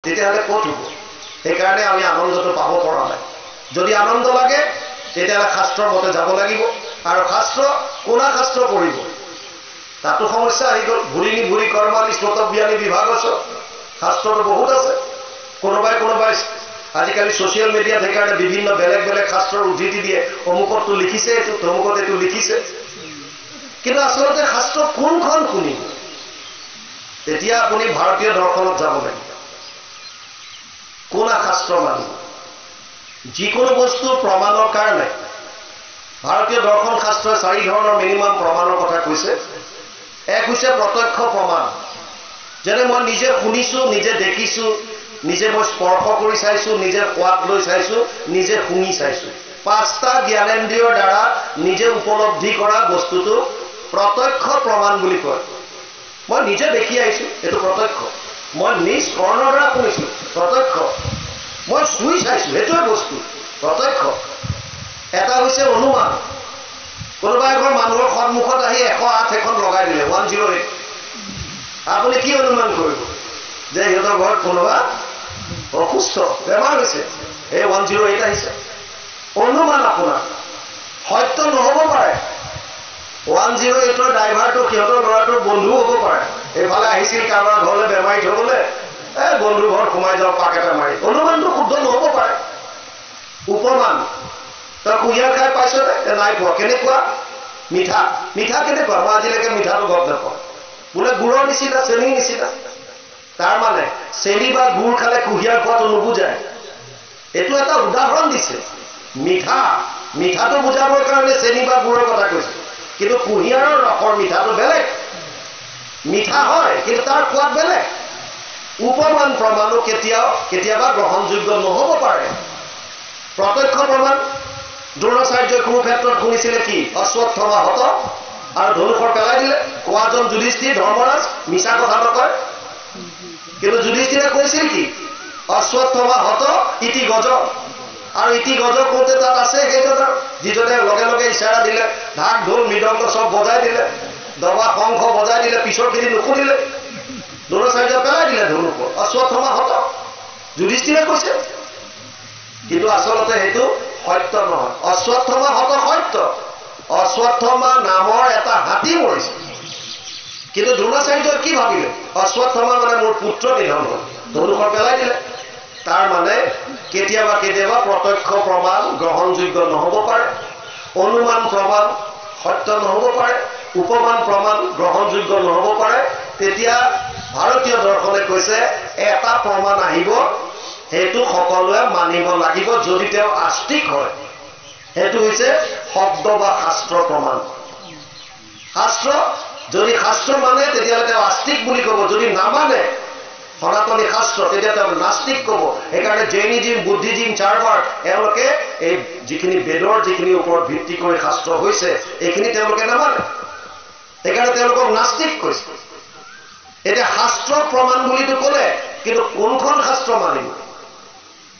তেতিয়াহ'লে ক'ত হ'ব? সেইকাৰণে আমি আনন্দটো পাব পৰা নাই। যদি আনন্দ লাগে তেতিয়াহ'লে শাস্ত্ৰৰ মতে যাব লাগিব, আৰু শাস্ত্ৰ কোনা শাস্ত্ৰ পঢ়িব? তাতো সমস্যা আহি গ'ল। ভুৰিনি ভুৰি কৰ্মানি শ্ৰোতব্যানি বিভাগছ, শাস্ত্ৰটো বহুত আছে। কোনোবাই আজিকালি ছ'চিয়েল মিডিয়াত সেইকাৰণে বিভিন্ন বেলেগ বেলেগ শাস্ত্ৰৰ উদ্ধৃতি দিয়ে, অমুকতটো লিখিছে এইটো, তমুকত এইটো লিখিছে। কিন্তু আচলতে শাস্ত্ৰ কোনখন শুনিব? তেতিয়া আপুনি ভাৰতীয় দৰ্শনত যাব লাগিব। কোনা শাস্ত্ৰ মানিব? যিকোনো বস্তু প্ৰমাণৰ কাৰণে ভাৰতীয় দৰ্শন শাস্ত্ৰই 4 ধৰণৰ মিনিমাম প্ৰমাণৰ কথা কৈছে। এক হৈছে প্ৰত্যক্ষ প্ৰমাণ, যেনে মই নিজে শুনিছোঁ, নিজে দেখিছোঁ, নিজে মই স্পৰ্শ কৰি চাইছোঁ, নিজে সোৱাদ লৈ চাইছোঁ, নিজে শুনি চাইছোঁ। 5টা জ্ঞানেন্দ্ৰিয়ৰ দ্বাৰা নিজে উপলব্ধি কৰা বস্তুটো প্ৰত্যক্ষ প্ৰমাণ বুলি কয়। মই নিজে দেখি আহিছোঁ, এইটো প্ৰত্যক্ষ। মই নিজ কৰ্ণৰ দ্বাৰা শুনিছোঁ, প্ৰত্যক্ষ। মই চুই চাইছোঁ, সেইটোৱে বস্তু, প্ৰত্যক্ষ। এটা হৈছে অনুমান। কোনোবা এঘৰ মানুহৰ সন্মুখত আহি 108 এখন লগাই দিলে, 108। আপুনি কি অনুমান কৰিব? যে সিহঁতৰ ঘৰত কোনোবা অসুস্থ, বেমাৰ হৈছে, এই 108 আহিছে। অনুমান আপোনাৰ, সত্য নহ'ব পাৰে। 108ৰ ড্ৰাইভাৰটো সিহঁতৰ ল'ৰাটোৰ বন্ধু হ'ব পাৰে। এইফালে আহিছিল কাৰোবাৰ ঘৰলৈ বেমাৰী থ'বলৈ, বন্ধুৰ ঘৰত সোমাই যাওঁ পাক এটা মাৰি। অনুমানটো শুদ্ধ নহ'ব পাৰে, উপমান। তই কুঁহিয়াৰ খাই পাইছনে? নাই পোৱা। কেনেকুৱা? মিঠা। মিঠা কেনেকুৱা? মই আজিলৈকে মিঠাটো গম নাপাওঁ। বোলে গুড়ৰ নিচিনা, চেনীৰ নিচিনা। তাৰ মানে চেনি বা গুড় খালে কুঁহিয়াৰ খোৱাটো নুবুজায়। এইটো এটা উদাহৰণ দিছে। মিঠাটো বুজাবৰ কাৰণে চেনি বা গুড়ৰ কথা কৈছে, কিন্তু কুঁহিয়াৰৰ ৰসৰ মিঠাটো বেলেগ। মিঠা হয়, কিন্তু তাৰ সোৱাদ বেলেগ। উপমান প্ৰমাণো কেতিয়াবা গ্ৰহণযোগ্য নহ'ব পাৰে। প্ৰত্যক্ষ প্ৰমাণ, দ্ৰোণাচাৰ্যই কুৰুক্ষেত্ৰত শুনিছিলে কি? অশ্বত্থামা হত, আৰু ধনুষৰ পেলাই দিলে। কোৱাজন যুধিষ্ঠিৰ, ধৰ্মৰাজ, মিছা কথা নকয়। কিন্তু যুধিষ্ঠিৰে কৈছিল কি? অশ্বত্থামা হত ইতি গজ, আৰু ইতি গজ কওঁতে তাত আছে সেইজনৰ, যিজনে লগে লগে ইচাৰা দিলে, ঢাক ঢোল মৃদংগ চব বজাই দিলে, দবা শংখ বজাই দিলে, পিছৰখিনি নুশুনিলে, দ্ৰোণাচাৰ্য পেলাই দিলে ধনুষৰ। অশ্বত্থামা হত, যুধিষ্ঠিৰে কৈছে। কিন্তু আচলতে সেইটো সত্য নহয়। অশ্বত্থামা হত সত্য, অশ্বত্থামা নামৰ এটা হাতী মৰিছে। কিন্তু দ্ৰোণাচাৰ্যই কি ভাবিলে? অশ্বত্থামা মানে মোৰ পুত্ৰ নিধন হ'ল, ধনুষৰ পেলাই দিলে। তাৰ মানে কেতিয়াবা প্ৰত্যক্ষ প্ৰমাণ গ্ৰহণযোগ্য নহ'ব পাৰে, অনুমান প্ৰমাণ সত্য নহ'ব পাৰে, উপমান প্ৰমাণ গ্ৰহণযোগ্য নহ'ব পাৰে। তেতিয়া ভাৰতীয় দৰ্শনে কৈছে এটা প্ৰমাণ আহিব, সেইটো সকলোৱে মানিব লাগিব যদি তেওঁ আস্তিক হয়। সেইটো হৈছে শব্দ বা শাস্ত্ৰ প্ৰমাণ। শাস্ত্ৰ, যদি শাস্ত্ৰ মানে তেতিয়াহ'লে তেওঁ আস্তিক বুলি ক'ব। যদি নামানে সনাতনী শাস্ত্ৰ, তেতিয়া তেওঁ নাস্তিক ক'ব। সেইকাৰণে জৈনিজিম, বুদ্ধিজিম, চাৰবাৰ, এওঁলোকে এই যিখিনি বেদৰ যিখিনি ওপৰত ভিত্তি কৰি শাস্ত্ৰ হৈছে, এইখিনি তেওঁলোকে নামানে। সেইকাৰণে তেওঁলোকক নাস্তিক কৈছে। এতিয়া শাস্ত্ৰ প্ৰমাণ বুলিতো ক'লে, কিন্তু কোনখন শাস্ত্ৰ মানিব?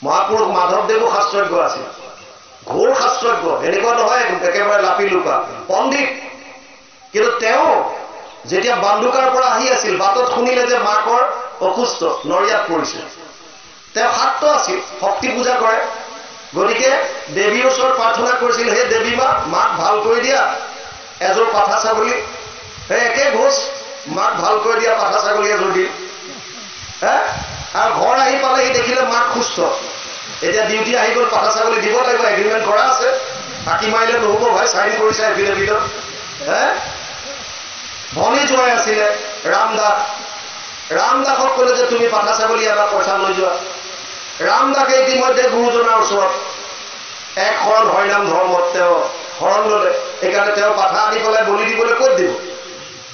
মহাপুৰুষ মাধৱদেৱো শাস্ত্ৰজ্ঞ আছিল, ঘোৰ শাস্ত্ৰজ্ঞ, এনেকুৱা নহয় একেবাৰে লাপি লুকা, পণ্ডিত। কিন্তু তেওঁ যেতিয়া বান্দুকাৰ পৰা আহি আছিল, বাটত শুনিলে যে মাকৰ অসুস্থ, নৰিয়াত পৰিছে। তেওঁ শাক্ত আছিল, শক্তি পূজা কৰে। গতিকে দেৱীৰ ওচৰত প্ৰাৰ্থনা কৰিছিল, হে দেৱী মা, মাক ভাল কৰি দিয়া, এযোৰ পাঠা ছাগলী, সেই একে ঘোষ, মাক ভাল কৰি দিয়া, পাঠা ছাগলী এযোৰ দিম। আৰু ঘৰ আহি পালে সি দেখিলে মাক সুস্থ। এতিয়া ডিউটি আহি গ'ল, পাঠা ছাগলী দিব লাগিব, এগ্ৰিমেণ্ট কৰা আছে, ফাঁকি মাৰিলে নহ'ব ভাই, চাইন কৰিছে এফিডেভিটত। ধনী জোঁৱাই আছিলে ৰামদাস। ৰামদাসক ক'লে যে তুমি পাঠা ছাগলী এটা পইচা লৈ যোৱা। ৰামদাসে ইতিমধ্যে গুৰুজনাৰ ওচৰত এক শৰণ হৰিনাম ধৰ্মত তেওঁ শৰণ ল'লে। সেইকাৰণে তেওঁ পাঠা আনি পেলাই বলি দিবলৈ ক'ত দিব?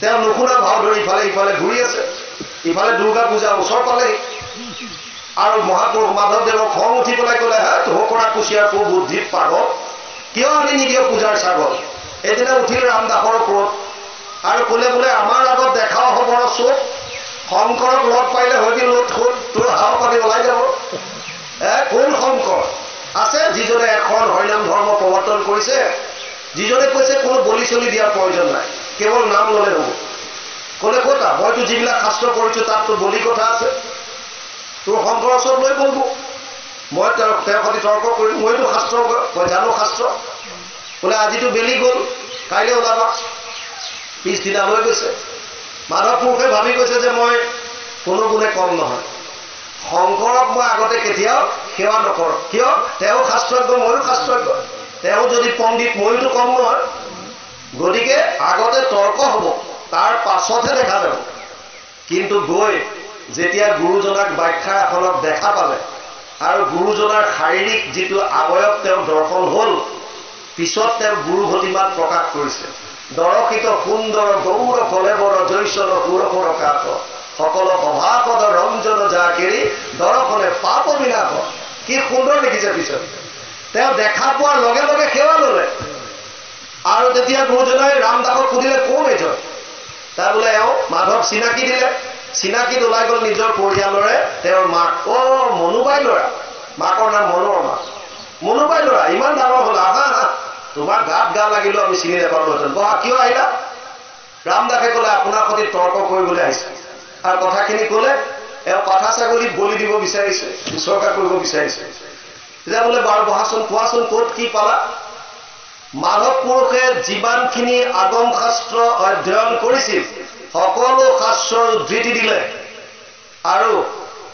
তেওঁ নুশুনা ভাও ধৰি ইফালে ঘূৰি আছে। ইফালে দুৰ্গা পূজা ওচৰ পালেহি, আৰু মহাপুৰুষ মাধৱদেৱক খং উঠি পেলাই ক'লে, হে ধোকৰা কুচিয়াৰ পু বুদ্ধিত পাগল, কিয় আনি নিদিয় পূজাৰ ছাগল? এদিনা উঠিল ৰামদাসৰ ওপৰত আৰু ক'লে, বোলে আমাৰ আগত দেখাও হ'ব চোখ, শংকৰক লগ পাৰিলে হয়তো লোট খোল, তোৰ হাও পাতি ওলাই যাব। কোন শংকৰ আছে যিজনে এখন হৰিনাম ধৰ্ম প্ৰৱৰ্তন কৰিছে, যিজনে কৈছে কোনো বলি চলি দিয়াৰ প্ৰয়োজন নাই, কেৱল নাম ল'লে হ'ব? ক'লে ক'তা? মইতো যিবিলাক শাস্ত্ৰ কৰিছোঁ তাততো বলি কথা আছে। তোৰ শংকৰ ওচৰত লৈ গ'ল মোক মই তেওঁৰ সৈতে তৰ্ক কৰিম মইতো শাস্ত্ৰ মই জানো শাস্ত্ৰ বোলে আজিতো বেলি গ'ল কাইলৈ ওলাবা পিছদিনা লৈ গৈছে মাধৱ পুৰুষে ভাবি কৈছে যে মই কোনো গুণে কম নহয় শংকৰক মই আগতে কেতিয়াও সেৱা নকৰোঁ কিয় তেওঁ শাস্ত্ৰজ্ঞ ময়ো শাস্ত্ৰজ্ঞ তেওঁ যদি পণ্ডিত ময়োতো কম নহয় গতিকে আগতে তৰ্ক হ'ব তাৰ পাছতহে দেখা যাব কিন্তু গৈ যেতিয়া গুৰুজনাক ব্যাখ্যা এখনক দেখা পালে আৰু গুৰুজনাৰ শাৰীৰিক যিটো অৱয়ব তেওঁ দৰ্শন হ'ল পিছত তেওঁ গুৰু ভতিমাত প্ৰকাশ কৰিছে দৰশিত সুন্দৰ গৌৰ কলেবৰ জৈশৰ সুৰসৰ কাক সকল সভাপদ ৰঞ্জন জাকেৰি দৰ্শনে পাপ বিনাশ কি সুন্দৰ লিখিছে পিছত তেওঁ দেখা পোৱাৰ লগে লগে সেৱা ল'লে আৰু তেতিয়া গুৰুজনাই ৰামদাসক সুধিলে কোন এজন তাৰ বোলে এওঁ মাধৱ চিনাকি দিলে চিনাকিত ওলাই গ'ল নিজৰ পৰিয়ালৰে তেওঁৰ মাক মনুবাই ল'ৰা মাকৰ নাম মনোৰমা মনুবাই ল'ৰা ইমান ডাঙৰ হ'ল আহা তোমাৰ গাত গা লাগিলেও আমি চিনি নাপালোহেঁতেন বহা কিয় আহিলা ৰামদাসে ক'লে আপোনাৰ সৈতে তৰ্ক কৰিবলৈ আহিছে আৰু কথাখিনি ক'লে এওঁ পাঠা ছাগলীক বলি দিব বিচাৰিছে উচৰ্গা কৰিব বিচাৰিছে তেতিয়া বোলে বাৰু বহাচোন কোৱাচোন ক'ত কি পালা মাধৱ পুৰুষে যিমানখিনি আগম শাস্ত্ৰ অধ্যয়ন কৰিছিল সকলো শাস্ত্ৰৰ উদ্ধৃতি দিলে আৰু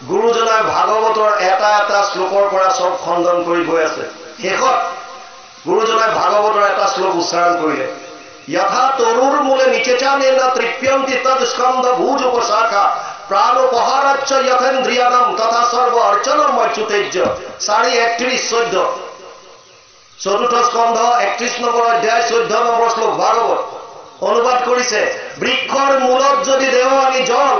গুৰুজনাই ভাগৱতৰ এটা এটা শ্লোকৰ পৰা চব খণ্ডন কৰি গৈ আছে শেষত গুৰুজনাই ভাগৱতৰ এটা শ্লোক উচ্চাৰণ কৰিলে যথা তৰুৰ মূলে নিচেচানেন তৃপ্যন্তি তদ স্কন্ধ ভুজ উপশাখা প্ৰাণোপহাৰাচ্চ যথেন্দ্ৰিয়ানাম তথা সৰ্ব অৰ্চনম মচ্যুতেজ্য 4:31-14 চতুৰ্থ স্কন্ধ 31 নম্বৰ অধ্যায় 14 নম্বৰ শ্লোক ভাগৱত অনুবাদ কৰিছে বৃক্ষৰ মূলত যদি দেও আনি জল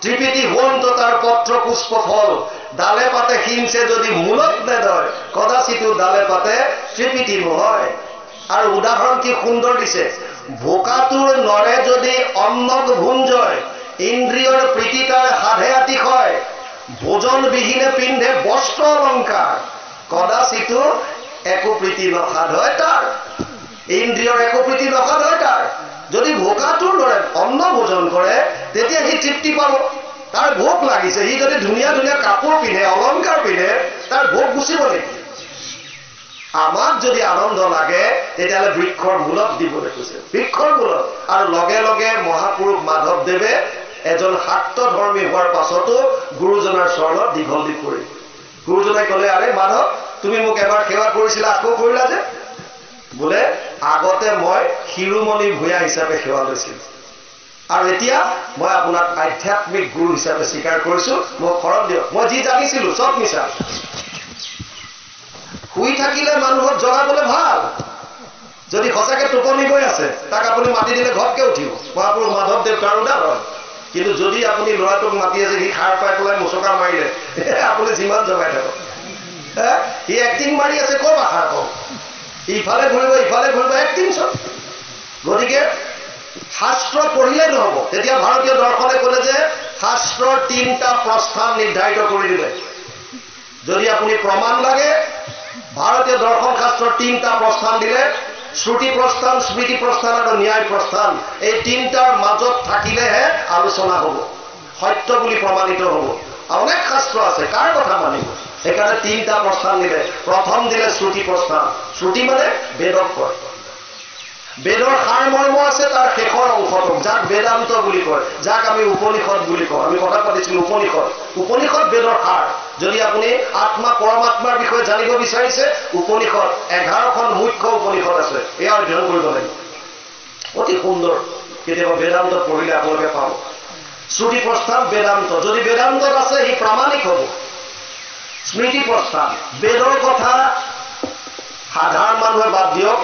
ত্ৰিপিটি হোৱন্ত তাৰ পত্ৰ পুষ্প ফল ডালে পাতে হিংসে যদি মূলত নেদয় কদাচিতো ডালে পাতে ত্ৰিপিটি নহয় আৰু উদাহৰণ কি সুন্দৰ দিছে ভোকাটোৰ নৰে যদি অন্নক ভুঞ্জয় ইন্দ্ৰিয়ৰ প্ৰীতি তাৰ সাধে আতিশয় ভোজন বিহীনে পিন্ধে বস্ত্ৰ অলংকাৰ কদাচিতো একো প্ৰীতি নসাধ হয় তাৰ ইন্দ্ৰিয়ৰ একো প্ৰীতি নসাধ হয় তাৰ যদি ভোকাটোৰ দৰে অন্ন ভোজন কৰে তেতিয়া সি তৃপ্তি পাব তাৰ ভোক লাগিছে সি যদি ধুনীয়া ধুনীয়া কাপোৰ পিন্ধে অলংকাৰ পিন্ধে তাৰ ভোক গুচিব নেকি আমাক যদি আনন্দ লাগে তেতিয়াহ'লে বৃক্ষৰ মূলত দিবলৈ কৈছে বৃক্ষৰ মূলত আৰু লগে লগে মহাপুৰুষ মাধৱদেৱে এজন শাক্তধৰ্মী হোৱাৰ পাছতো গুৰুজনাৰ চৰণত দীঘল দি পৰিল গুৰুজনাই ক'লে আৰে মাধৱ তুমি মোক এবাৰ সেৱা কৰিছিলা আকৌ কৰিলা যে বোলে আগতে মই শিৰোমণি ভূঞা হিচাপে সেৱা লৈছিলোঁ আৰু এতিয়া মই আপোনাক আধ্যাত্মিক গুৰু হিচাপে স্বীকাৰ কৰিছোঁ মোক শৰণ দিয়ক মই যি জানিছিলোঁ চব মিছা শুই থাকিলে মানুহক জগাবলৈ ভাল যদি সঁচাকৈ টোপনি গৈ আছে তাক আপুনি মাতি দিলে ঘপকে উঠিব মহাপুৰুষ মাধৱদেৱ তাৰ উদাহৰণ কিন্তু যদি আপুনি ল'ৰাটোক মাতি আছে সি সাৰ পাই পেলাই মোচকা মাৰিলে আপুনি যিমান জগাই থাকক সি এক্টিং মাৰি আছে ক'ৰ পৰা সাৰ পাব ইফালে ঘূৰিব এক্টিং চব গতিকে শাস্ত্ৰ পঢ়িলে নহ'ব তেতিয়া ভাৰতীয় দৰ্শনে ক'লে যে শাস্ত্ৰৰ 3টা প্ৰস্থান নিৰ্ধাৰিত কৰি দিলে যদি আপুনি প্ৰমাণ লাগে ভাৰতীয় দৰ্শন শাস্ত্ৰৰ 3টা প্ৰস্থান দিলে শ্ৰুতি প্ৰস্থান স্মৃতি প্ৰস্থান আৰু ন্যায় প্ৰস্থান এই 3টাৰ মাজত থাকিলেহে আলোচনা হ'ব সত্য বুলি প্ৰমাণিত হ'ব অনেক শাস্ত্ৰ আছে কাৰ কথা মানিব সেইকাৰণে 3টা প্ৰস্থান দিলে প্ৰথম দিলে শ্ৰুতি প্ৰস্থান শ্ৰুতি মানে বেদক কয় বেদৰ সাৰ মৰ্ম আছে তাৰ শেষৰ অংশটোক যাক বেদান্ত বুলি কয় যাক আমি উপনিষদ বুলি কওঁ আমি কথা পাতিছিলোঁ উপনিষদ বেদৰ সাৰ যদি আপুনি আত্মা পৰমাত্মাৰ বিষয়ে জানিব বিচাৰিছে উপনিষদ 11খন মুখ্য উপনিষদ আছে এয়া অধ্যয়ন কৰিব লাগিব অতি সুন্দৰ কেতিয়াবা বেদান্ত পঢ়িলে আপোনালোকে পাব শ্ৰুতি প্ৰস্থান বেদান্ত যদি বেদান্তত আছে সি প্ৰামাণিক হ'ব স্মৃতি প্ৰস্থান বেদৰ কথা সাধাৰণ মানুহে বাদ দিয়ক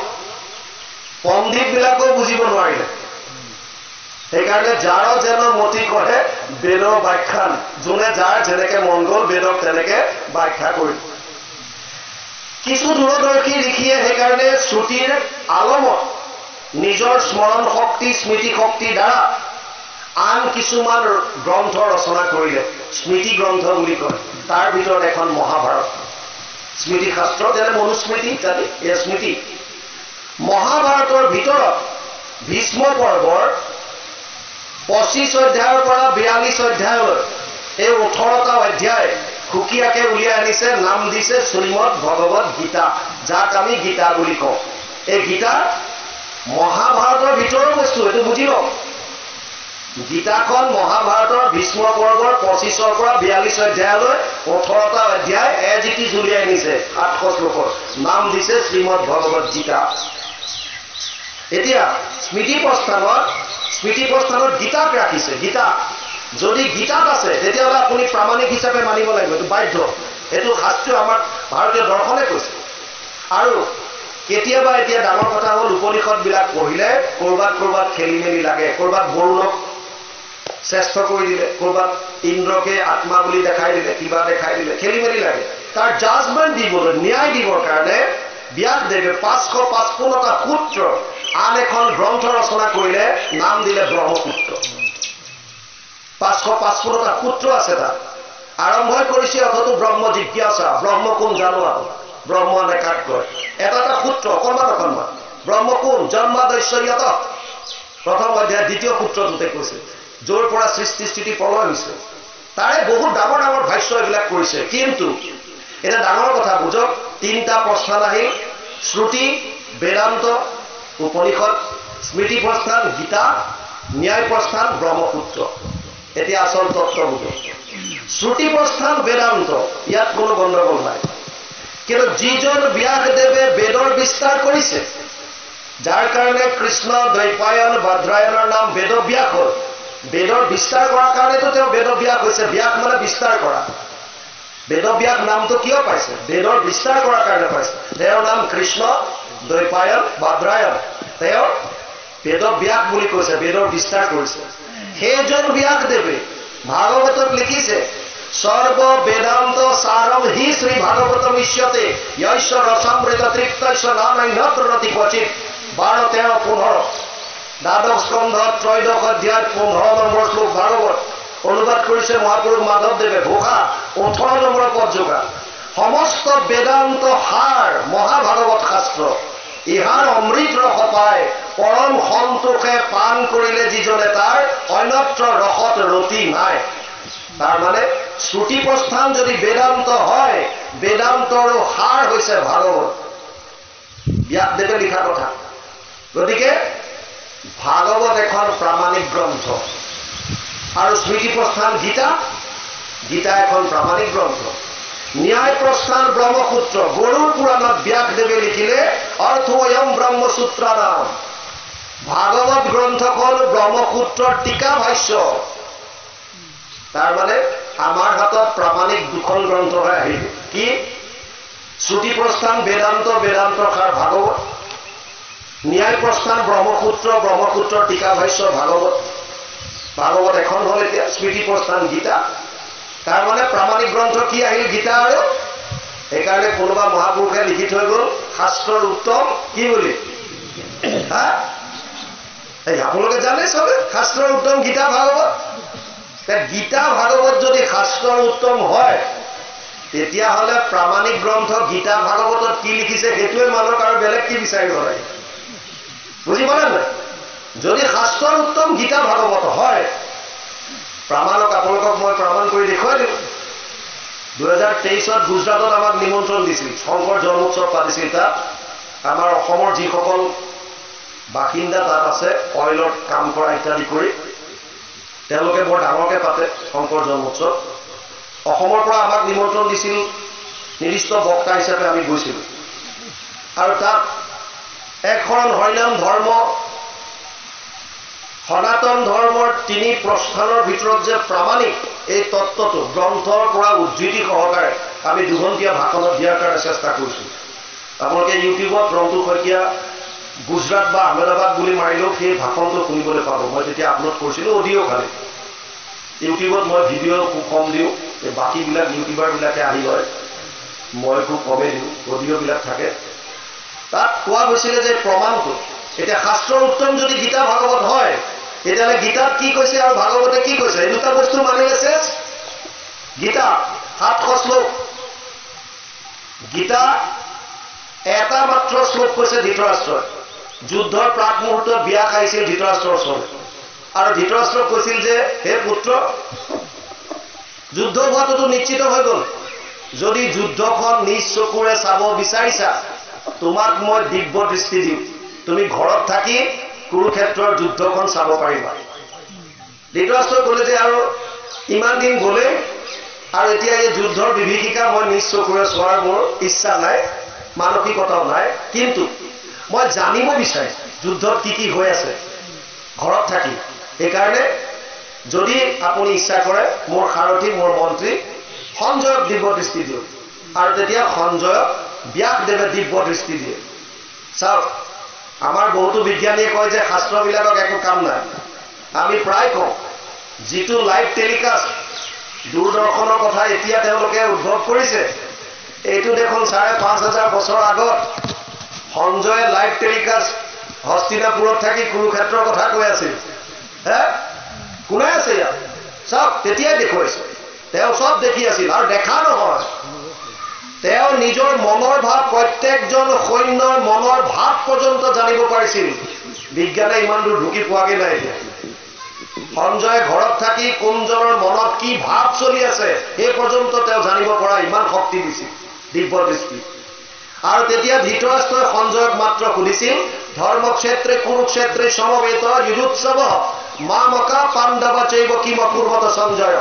পণ্ডিতবিলাকেও বুজিব নোৱাৰিলে সেইকাৰণে যাৰ যেন মতি কৰে বেদৰ ব্যাখ্যা যোনে যাৰ যেনেকে মন গ'ল বেদক তেনেকে ব্যাখ্যা কৰিল কিছু দূৰদৰ্শী ঋষিয়ে সেইকাৰণে শ্ৰুতিৰ আলমত নিজৰ স্মৰণ শক্তি স্মৃতি শক্তিৰ দ্বাৰা আন কিছুমান গ্ৰন্থ ৰচনা কৰিলে স্মৃতি গ্ৰন্থ বুলি কয় তাৰ ভিতৰত এখন মহাভাৰত স্মৃতি শাস্ত্ৰ যেনে মনুস্মৃতি ইত্যাদি এয়া স্মৃতি মহাভাৰতৰ ভিতৰত ভীষ্ম পৰ্বৰ 25 অধ্যায়ৰ পৰা 42 অধ্যায়লৈ এই 18টা অধ্যায় সুকীয়াকে উলিয়াই আনিছে, নাম দিছে শ্ৰীমদ ভগৱত গীতা, যাক আমি গীতা বুলি কওঁ। এই গীতা মহাভাৰতৰ ভিতৰৰ বস্তু, এইটো বুজি লওক। গীতাখন মহাভাৰতৰ ভীষ্ম পৰ্বৰ 25ৰ পৰা 42 অধ্যায়লৈ 18টা অধ্যায় এজ ইট ইজ উলিয়াই আনিছে 700 শ্লোকৰ, নাম দিছে শ্ৰীমদ ভগৱত গীতা। এতিয়া স্মৃতি প্ৰস্থানত গীতাক ৰাখিছে। গীতা যদি গীতাত আছে তেতিয়াহ'লে আপুনি প্ৰামাণিক হিচাপে মানিব লাগিব, এইটো বাধ্য। এইটো শাস্ত্ৰীয় আমাৰ ভাৰতীয় দৰ্শনে কৈছে। আৰু কেতিয়াবা এতিয়া ডাঙৰ কথা হ'ল উপনিষদবিলাক পঢ়িলে ক'ৰবাত খেলি মেলি লাগে, ক'ৰবাত বৰুণক শ্ৰেষ্ঠ কৰি দিলে, ক'ৰবাত ইন্দ্ৰকে আত্মা বুলি দেখাই দিলে, কিবা দেখাই দিলে, খেলি মেলি লাগে। তাৰ জাজমেণ্ট দিবলৈ, ন্যায় দিবৰ কাৰণে ব্যাসদেৱে 555টা সূত্ৰ আন এখন গ্ৰন্থ ৰচনা কৰিলে, নাম দিলে ব্ৰহ্মসূত্ৰ। 555টা সূত্ৰ আছে তাত। আৰম্ভ কৰিছে অথতো ব্ৰহ্ম জিজ্ঞাসা, ব্ৰহ্ম কোন জানো আৰু, ব্ৰহ্ম নেকাত কয়। এটা সূত্ৰ অকণমান ব্ৰহ্ম কোন জন্মাদৈশ্বৰ্যত, প্ৰথম অধ্যায় 2য় সূত্ৰটোতে কৈছে, য'ৰ পৰা সৃষ্টি স্থিতি প্ৰলয় হৈছে। তাৰে বহুত ডাঙৰ ভাষ্য এইবিলাক কৰিছে। কিন্তু এটা ডাঙৰ কথা বুজক, 3টা প্ৰস্থান আহিল, শ্ৰুতি, বেদান্ত, উপনিষদ, স্মৃতি প্ৰস্থান গীতা, ন্যায় প্ৰস্থান ব্ৰহ্মসূত্ৰ। এতিয়া আচল তত্ত্ব বুজক। শ্ৰুতি প্ৰস্থান বেদান্ত, ইয়াত কোনো গণ্ডগোল নাই। কিন্তু যিজন ব্যাসদেৱে বেদৰ বিস্তাৰ কৰিছে, যাৰ কাৰণে কৃষ্ণ দ্বৈপায়ন বাদ্ৰায়ণৰ নাম বেদব্যাস হ'ল। বেদৰ বিস্তাৰ কৰাৰ কাৰণেতো তেওঁ বেদব্যাস হৈছে। ব্যাস মানে বিস্তাৰ কৰা। বেদব্যাস নামটো কিয় পাইছে? বেদৰ বিস্তাৰ কৰাৰ কাৰণে পাইছে। তেওঁৰ নাম কৃষ্ণ দ্বৈপায়ন বাদ্ৰায়ণ, তেওঁ বেদব্যাস বুলি কৈছে, বেদৰ বিস্তাৰ কৰিছে। সেইজন ব্যাসদেৱে ভাগৱতত লিখিছে, সৰ্ব বেদান্ত সাৰম হি শ্ৰী ভাগৱতম ইষ্যতে য়স্য ৰসামৃত তৃপ্তস্য নানান্যত্ৰ ৰতি ক্বচিৎ। 12, 13, 15 দ্বাদশ স্কন্ধ 13শ অধ্যায় 15 নম্বৰ শ্লোক ভাগৱত। অনুবাদ কৰিছে মহাপুৰুষ মাধৱদেৱে, ঘোষা 18 নম্বৰ পদ যোগা। সমস্ত বেদান্ত সাৰ মহাভাগৱত শাস্ত্ৰ, ইহাৰ অমৃত ৰস পায়, পৰম সন্তোষে পান কৰিলে যিজনে তাৰ অন্যত্ৰ ৰসত ৰতি নাই। তাৰ মানে শ্ৰুতি প্ৰস্থান যদি বেদান্ত হয়, বেদান্তৰো সাৰ হৈছে ভাগৱত, ব্যাসদেৱে লিখা কথা। গতিকে ভাগৱত এখন প্ৰামাণিক গ্ৰন্থ, আৰু স্মৃতি প্ৰস্থান গীতা এখন প্ৰামাণিক গ্ৰন্থ। ন্যায় প্ৰস্থান ব্ৰহ্মসূত্ৰ, গৰুড় পুৰাণত ব্যাসদেৱে লিখিলে অৰ্থয়ম ব্ৰহ্মসূত্ৰানাম। ভাগৱত গ্ৰন্থখন ব্ৰহ্মসূত্ৰৰ টীকা ভাষ্য। তাৰ মানে আমাৰ হাতত প্ৰামাণিক 2খন গ্ৰন্থহে আহিল। কি? শ্ৰুতি প্ৰস্থান বেদান্তৰ সাৰ ভাগৱত, ন্যায় প্ৰস্থান ব্ৰহ্মসূত্ৰৰ টীকা ভাষ্য ভাগৱত এখন হ'ল। এতিয়া স্মৃতি প্ৰস্থান গীতা। তাৰ মানে প্ৰামাণিক গ্ৰন্থ কি আহিল? গীতা। আৰু সেইকাৰণে কোনোবা মহাপুৰুষে লিখি থৈ গ'ল শাস্ত্ৰৰ উত্তম কি বুলি। আপোনালোকে জানে চবে শাস্ত্ৰৰ উত্তম গীতা ভাগৱত। গীতা ভাগৱত যদি শাস্ত্ৰৰ উত্তম হয়, তেতিয়াহ'লে প্ৰামাণিক গ্ৰন্থ গীতা ভাগৱতত কি লিখিছে সেইটোৱে মানুহক আৰু বেলেগ কি বিচাৰিব লাগে, বুজি পালে নাই? যদি শাস্ত্ৰৰ উত্তম গীতা ভাগৱত হয়, প্ৰামাণক আপোনালোকক মই প্ৰমাণ কৰি দেখুৱাই দিওঁ। 2023ত গুজৰাটত আমাক নিমন্ত্ৰণ দিছিল, শংকৰ জন্মোৎসৱ পাতিছিল। তাত আমাৰ অসমৰ যিসকল বাসিন্দা তাত আছে, অইলত কাম কৰা ইত্যাদি কৰি, তেওঁলোকে বৰ ডাঙৰকৈ পাতে শংকৰ জন্মোৎসৱ। অসমৰ পৰা আমাক নিমন্ত্ৰণ দিছিল, নিৰ্দিষ্ট বক্তা হিচাপে আমি গৈছিলোঁ। আৰু তাত এখন হৰিনাম ধৰ্ম, সনাতন ধৰ্মৰ 3 প্ৰস্থানৰ ভিতৰত যে প্ৰামাণিক এই তত্ত্বটো গ্ৰন্থৰ পৰা উদ্ধৃতি সহকাৰে আমি 2 ঘণ্টীয়া ভাষণত দিয়াৰ কাৰণে চেষ্টা কৰিছোঁ। আপোনালোকে ইউটিউবত ৰন্তু শইকীয়া গুজৰাট বা আহমেদাবাদ বুলি মাৰিলেও সেই ভাষণটো শুনিবলৈ পাব। মই তেতিয়া আপলোড কৰিছিলোঁ অডিঅ' খালি। ইউটিউবত মই ভিডিঅ' খুব কম দিওঁ, এই বাকীবিলাক ইউটিউবাৰবিলাকে আহি লয়, মই খুব কমেই দিওঁ, অডিঅ'বিলাক থাকে। তাত কোৱা গৈছিলে যে প্ৰমাণটো, এতিয়া শাস্ত্ৰৰ উত্তম যদি গীতা ভাগৱত হয়, তেতিয়াহ'লে গীতাত কি কৈছে আৰু ভাগৱতে কি কৈছে, এই 2টা বস্তু মানিলে শেষ। গীতা 700 শ্লোক, গীতা এটা মাত্ৰ শ্লোক কৈছে ধৃতৰাষ্ট্ৰই। যুদ্ধৰ প্ৰাক মুহূৰ্তত ব্যাস আহিছিল ধৃতৰাষ্ট্ৰৰ ওচৰলৈ, আৰু ধৃতৰাষ্ট্ৰক কৈছিল যে হে পুত্ৰ, যুদ্ধ হোৱাটো নিশ্চিত হৈ গ'ল যদি যুদ্ধখন নিজ চকুৰে চাব বিচাৰিছা তোমাক মই দিব্য দৃষ্টি দিম তুমি ঘৰত থাকি কুৰুক্ষেত্ৰৰ যুদ্ধখন চাব পাৰিবা ধৃতৰাষ্ট্ৰই ক'লে যে আৰু ইমান দিন গ'লে আৰু এতিয়া এই যুদ্ধৰ বিভীষিকা মই নিজ চকুৰে চোৱাৰ মোৰ ইচ্ছা নাই মানসিকতাও নাই কিন্তু মই জানিব বিচাৰিম যুদ্ধত কি হৈ আছে ঘৰত থাকি এইকাৰণে যদি আপুনি ইচ্ছা কৰে মোৰ সাৰথী মোৰ মন্ত্ৰী সঞ্জয়ক দিব্য দৃষ্টি দিওঁ আৰু তেতিয়া সঞ্জয়ক ব্যাসদেৱে দিব্য দৃষ্টি দিয়ে চাওক আমাৰ বহুতো বিজ্ঞানীয়ে কয় যে শাস্ত্ৰবিলাকক একো কাম নাই আমি প্ৰায় কওঁ যিটো লাইভ টেলিকাষ্ট দূৰদৰ্শনৰ কথা এতিয়া তেওঁলোকে উদ্ভৱ কৰিছে এইটো দেখোন ৫,৫০০ বছৰ আগত সঞ্জয়ে লাইভ টেলিকাষ্ট হস্তিনাপুৰত থাকি কুৰুক্ষেত্ৰৰ কথা কৈ আছিল হে কোনে আছে ইয়াত চাওক তেতিয়াই দেখুৱাইছে তেওঁ সব দেখি আছিল আৰু দেখা নহয় তেওঁ নিজৰ মনৰ ভাৱ প্ৰত্যেকজন সৈন্যৰ মনৰ ভাৱ পৰ্যন্ত জানিব পাৰিছিল বিজ্ঞানে ইমান দূৰ ঢুকি পোৱাগে নাই এতিয়া সঞ্জয়ে ঘৰত থাকি কোনজনৰ মনত কি ভাৱ চলি আছে এই পৰ্যন্ত তেওঁ জানিব পৰা ইমান শক্তি দিছিল দিব্য দৃষ্টি আৰু তেতিয়া ধৃতৰাষ্ট্ৰই সঞ্জয়ক মাত্ৰ সুধিছিল ধৰ্মক্ষেত্ৰে কুৰুক্ষেত্ৰে সমবেত যুদ্ধোৎসৱ মামকা পাণ্ডৱ চৈব কিম পূৰ্বত সঞ্জয়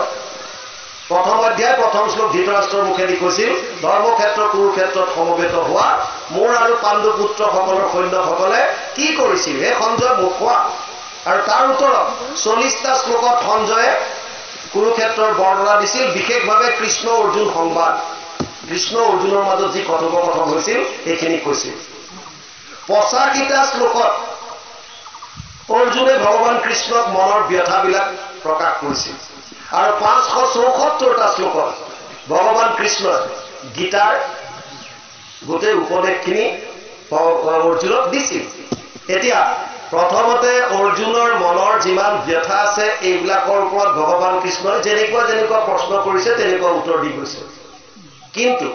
প্ৰথম অধ্যায় প্ৰথম শ্লোক ধৃতৰাষ্ট্ৰৰ মুখেদি কৈছিল ধৰ্মক্ষেত্ৰ কুৰুক্ষেত্ৰত সমবেত হোৱা মোৰ আৰু পাণ্ডু পুত্ৰসকলৰ সৈন্যসকলে কি কৰিছিল হে সঞ্জয় মোক কোৱা আৰু তাৰ উত্তৰত ৪০টা শ্লোকত সঞ্জয়ে কুৰুক্ষেত্ৰৰ বৰ্ণনা দিছিল বিশেষভাৱে কৃষ্ণ অৰ্জুন সংবাদ কৃষ্ণ অৰ্জুনৰ মাজত যি কথোপকথন হৈছিল এইখিনি কৈছিল ৮৫টা শ্লোকত অৰ্জুনে ভগৱান কৃষ্ণক মনৰ ব্যথাবিলাক প্ৰকাশ কৰিছিল আৰু ৫৭৪টা শ্লোকত ভগৱান কৃষ্ণই গীতাৰ গোটেই উপদেশখিনি অৰ্জুনক দিছিল এতিয়া প্ৰথমতে অৰ্জুনৰ মনৰ যিমান ব্যথা আছে এইবিলাকৰ ওপৰত ভগৱান কৃষ্ণই যেনেকুৱা প্ৰশ্ন কৰিছে তেনেকুৱা উত্তৰ দি গৈছে কিন্তু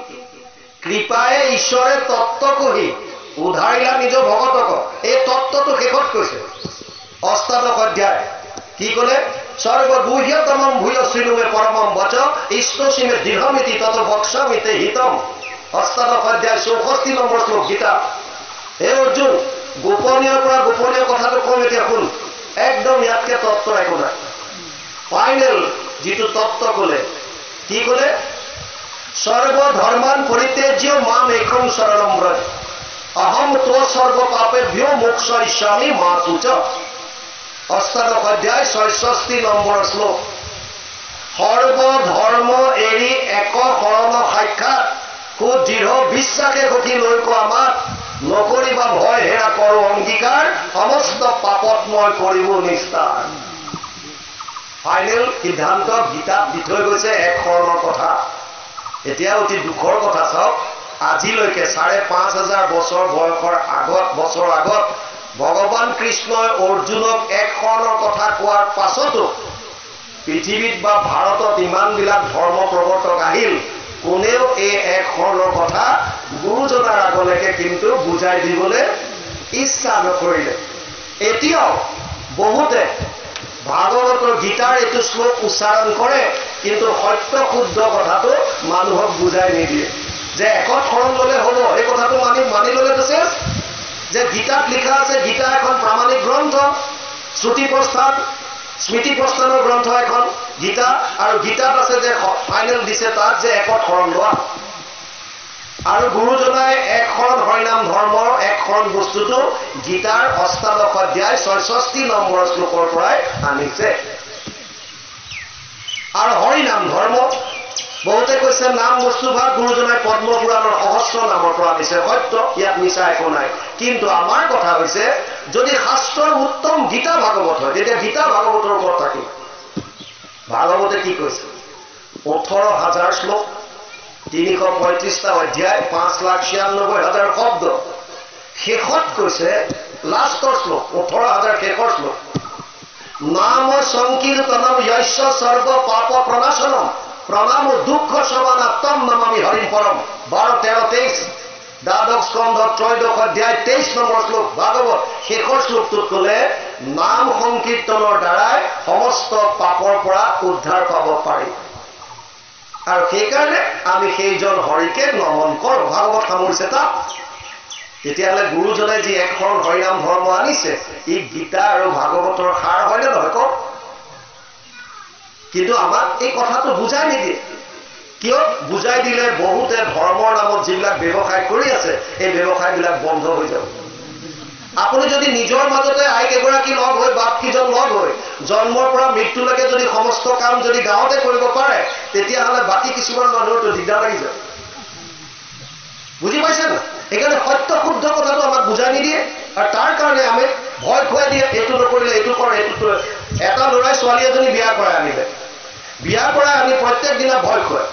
কৃপায়ে ঈশ্বৰে তত্ত্ব কহি উধাৰিলা নিজ ভগতক এই তত্ত্বটো শেষত কৈছে অষ্টাদশ অধ্যায় কি ক'লে সৰ্বগুহ্যতমম ভূয় শ্ৰীনুমে পৰমম বচ ইষ্টসীমে দৃঢ়মিতি তত বক্সামিতে হিতম অষ্টাদশ অধ্যায় ৬৪ নম্বৰ শ্লোক গীতা হে অৰ্জুন গোপনীয়ৰ পৰা গোপনীয় কথাটো কম এতিয়া শুন একদম ইয়াতকে তত্ত্ব একো নাই ফাইনেল যিটো তত্ত্ব ক'লে কি ক'লে সৰ্বধৰ্মান পৰিত্যাজ্য মাম একং শৰণম ব্ৰজ অহম ত্ব সৰ্ব পাপেভ্যো মোক্ষয়িষ্যামি মা তুচ অষ্টাদশ অধ্যায় ৬৬ নম্বৰ শ্লোক সৰ্বধৰ্ম এৰি এক শৰণ সাক্ষাৎ সুদৃঢ় বিশ্বাসে সখী লৈ কোৱা মাত নকৰিবা ভয় হেৰা কৰো অংগীকাৰ সমস্ত পাপত মই কৰিব নিস্তাৰ ফাইনেল সিদ্ধান্ত গীতাত দি থৈ গৈছে এক শৰণৰ কথা এতিয়া অতি দুখৰ কথা চাওক আজিলৈকে ৫,৫০০ বছৰ আগত ভগৱান কৃষ্ণই অৰ্জুনক এক শৰণৰ কথা কোৱাৰ পাছতো পৃথিৱীত বা ভাৰতত ইমানবিলাক ধৰ্ম প্ৰৱৰ্তক আহিল কোনেও এই এক শৰণৰ কথা গুৰুজনাৰ আগলৈকে কিন্তু বুজাই দিবলৈ ইচ্ছা নকৰিলে এতিয়াও বহুতে ভাগৱতৰ গীতাৰ এইটো শ্লোক উচ্চাৰণ কৰে কিন্তু সত্য শুদ্ধ কথাটো মানুহক বুজাই নিদিয়ে যে একত শৰণ ল'লে হ'ব এই কথাটো মানি ল'লেতো চেছ যে গীতাত লিখা আছে গীতা এখন প্ৰামাণিক গ্ৰন্থ শ্ৰুতি প্ৰস্থান স্মৃতি প্ৰস্থানৰ গ্ৰন্থ এখন গীতা আৰু গীতাত আছে যে ফাইনেল দিছে তাত যে একত শৰণ লোৱা আৰু গুৰুজনাই এক শৰণ হৰিনাম ধৰ্মৰ এক শৰণ বস্তুটো গীতাৰ অষ্টাদশ অধ্যায় ৬৬ নম্বৰ শ্লোকৰ পৰাই আনিছে আৰু হৰিনাম ধৰ্ম বহুতে কৈছে নাম বস্তুভাগ গুৰুজনাই পদ্ম পুৰাণৰ সহস্ৰ নামৰ পৰা আনিছে সত্য ইয়াত মিছা একো নাই কিন্তু আমাৰ কথা হৈছে যদি শাস্ত্ৰৰ উত্তম গীতা ভাগৱত হয় তেতিয়া গীতা ভাগৱতৰ ওপৰত থাকিব ভাগৱতে কি কৈছে ১৮,০০০ শ্লোক ৩৩৫টা অধ্যায় ৫,৯৬,০০০ শব্দ শেষত কৈছে লাষ্টৰ শ্লোক ১৮,০০০ শেষৰ শ্লোক নাম সংকীৰ্তনম যস্য সৰ্ব পাপ প্ৰণাশনম প্ৰণাম দুঃখ সমানাত্তম নমামি হৰিম পৰম ১২, ১৩, ২৩ দ্বাদশ স্কন্ধ ত্ৰয়োদশ অধ্যায় ২৩ নম্বৰ শ্লোক ভাগৱত শেষৰ শ্লোকটোত ক'লে নাম সংকীৰ্তনৰ দ্বাৰাই সমস্ত পাপৰ পৰা উদ্ধাৰ পাব পাৰি আৰু সেইকাৰণে আমি সেইজন হৰিকে নমন কৰোঁ। ভাগৱত সামৰিছে তাত। তেতিয়াহ'লে গুৰুজনে যি এখন হৰিনাম ধৰ্ম আনিছে, ই গীতা আৰু ভাগৱতৰ সাৰ হয়নে নহয় কওক? কিন্তু আমাক এই কথাটো বুজাই নিদিয়ে। কিয়? বুজাই দিলে বহুতে ধৰ্মৰ নামত যিবিলাক ব্যৱসায় কৰি আছে, এই ব্যৱসায়বিলাক বন্ধ হৈ যাব। আপুনি যদি নিজৰ মাজতে আইক এগৰাকী লগ হৈ, বাপ কিজন লগ হৈ, জন্মৰ পৰা মৃত্যুলৈকে যদি সমস্ত কাম যদি গাঁৱতে কৰিব পাৰে, তেতিয়াহ'লে বাকী কিছুমান মানুহৰতো দিগদাৰ লাগি যায়। বুজি পাইছে না? সেইকাৰণে সত্য শুদ্ধ কথাটো আমাক বুজাই নিদিয়ে, আৰু তাৰ কাৰণে আমি ভয় খুৱাই দিয়ে, এইটো নকৰিলে এইটো কৰ, এইটো কৰ। এটা ল'ৰাই ছোৱালী এজনী বিয়া কৰাই আনিলে, বিয়া কৰাই আনি প্ৰত্যেক দিনা ভয় খুৱাই,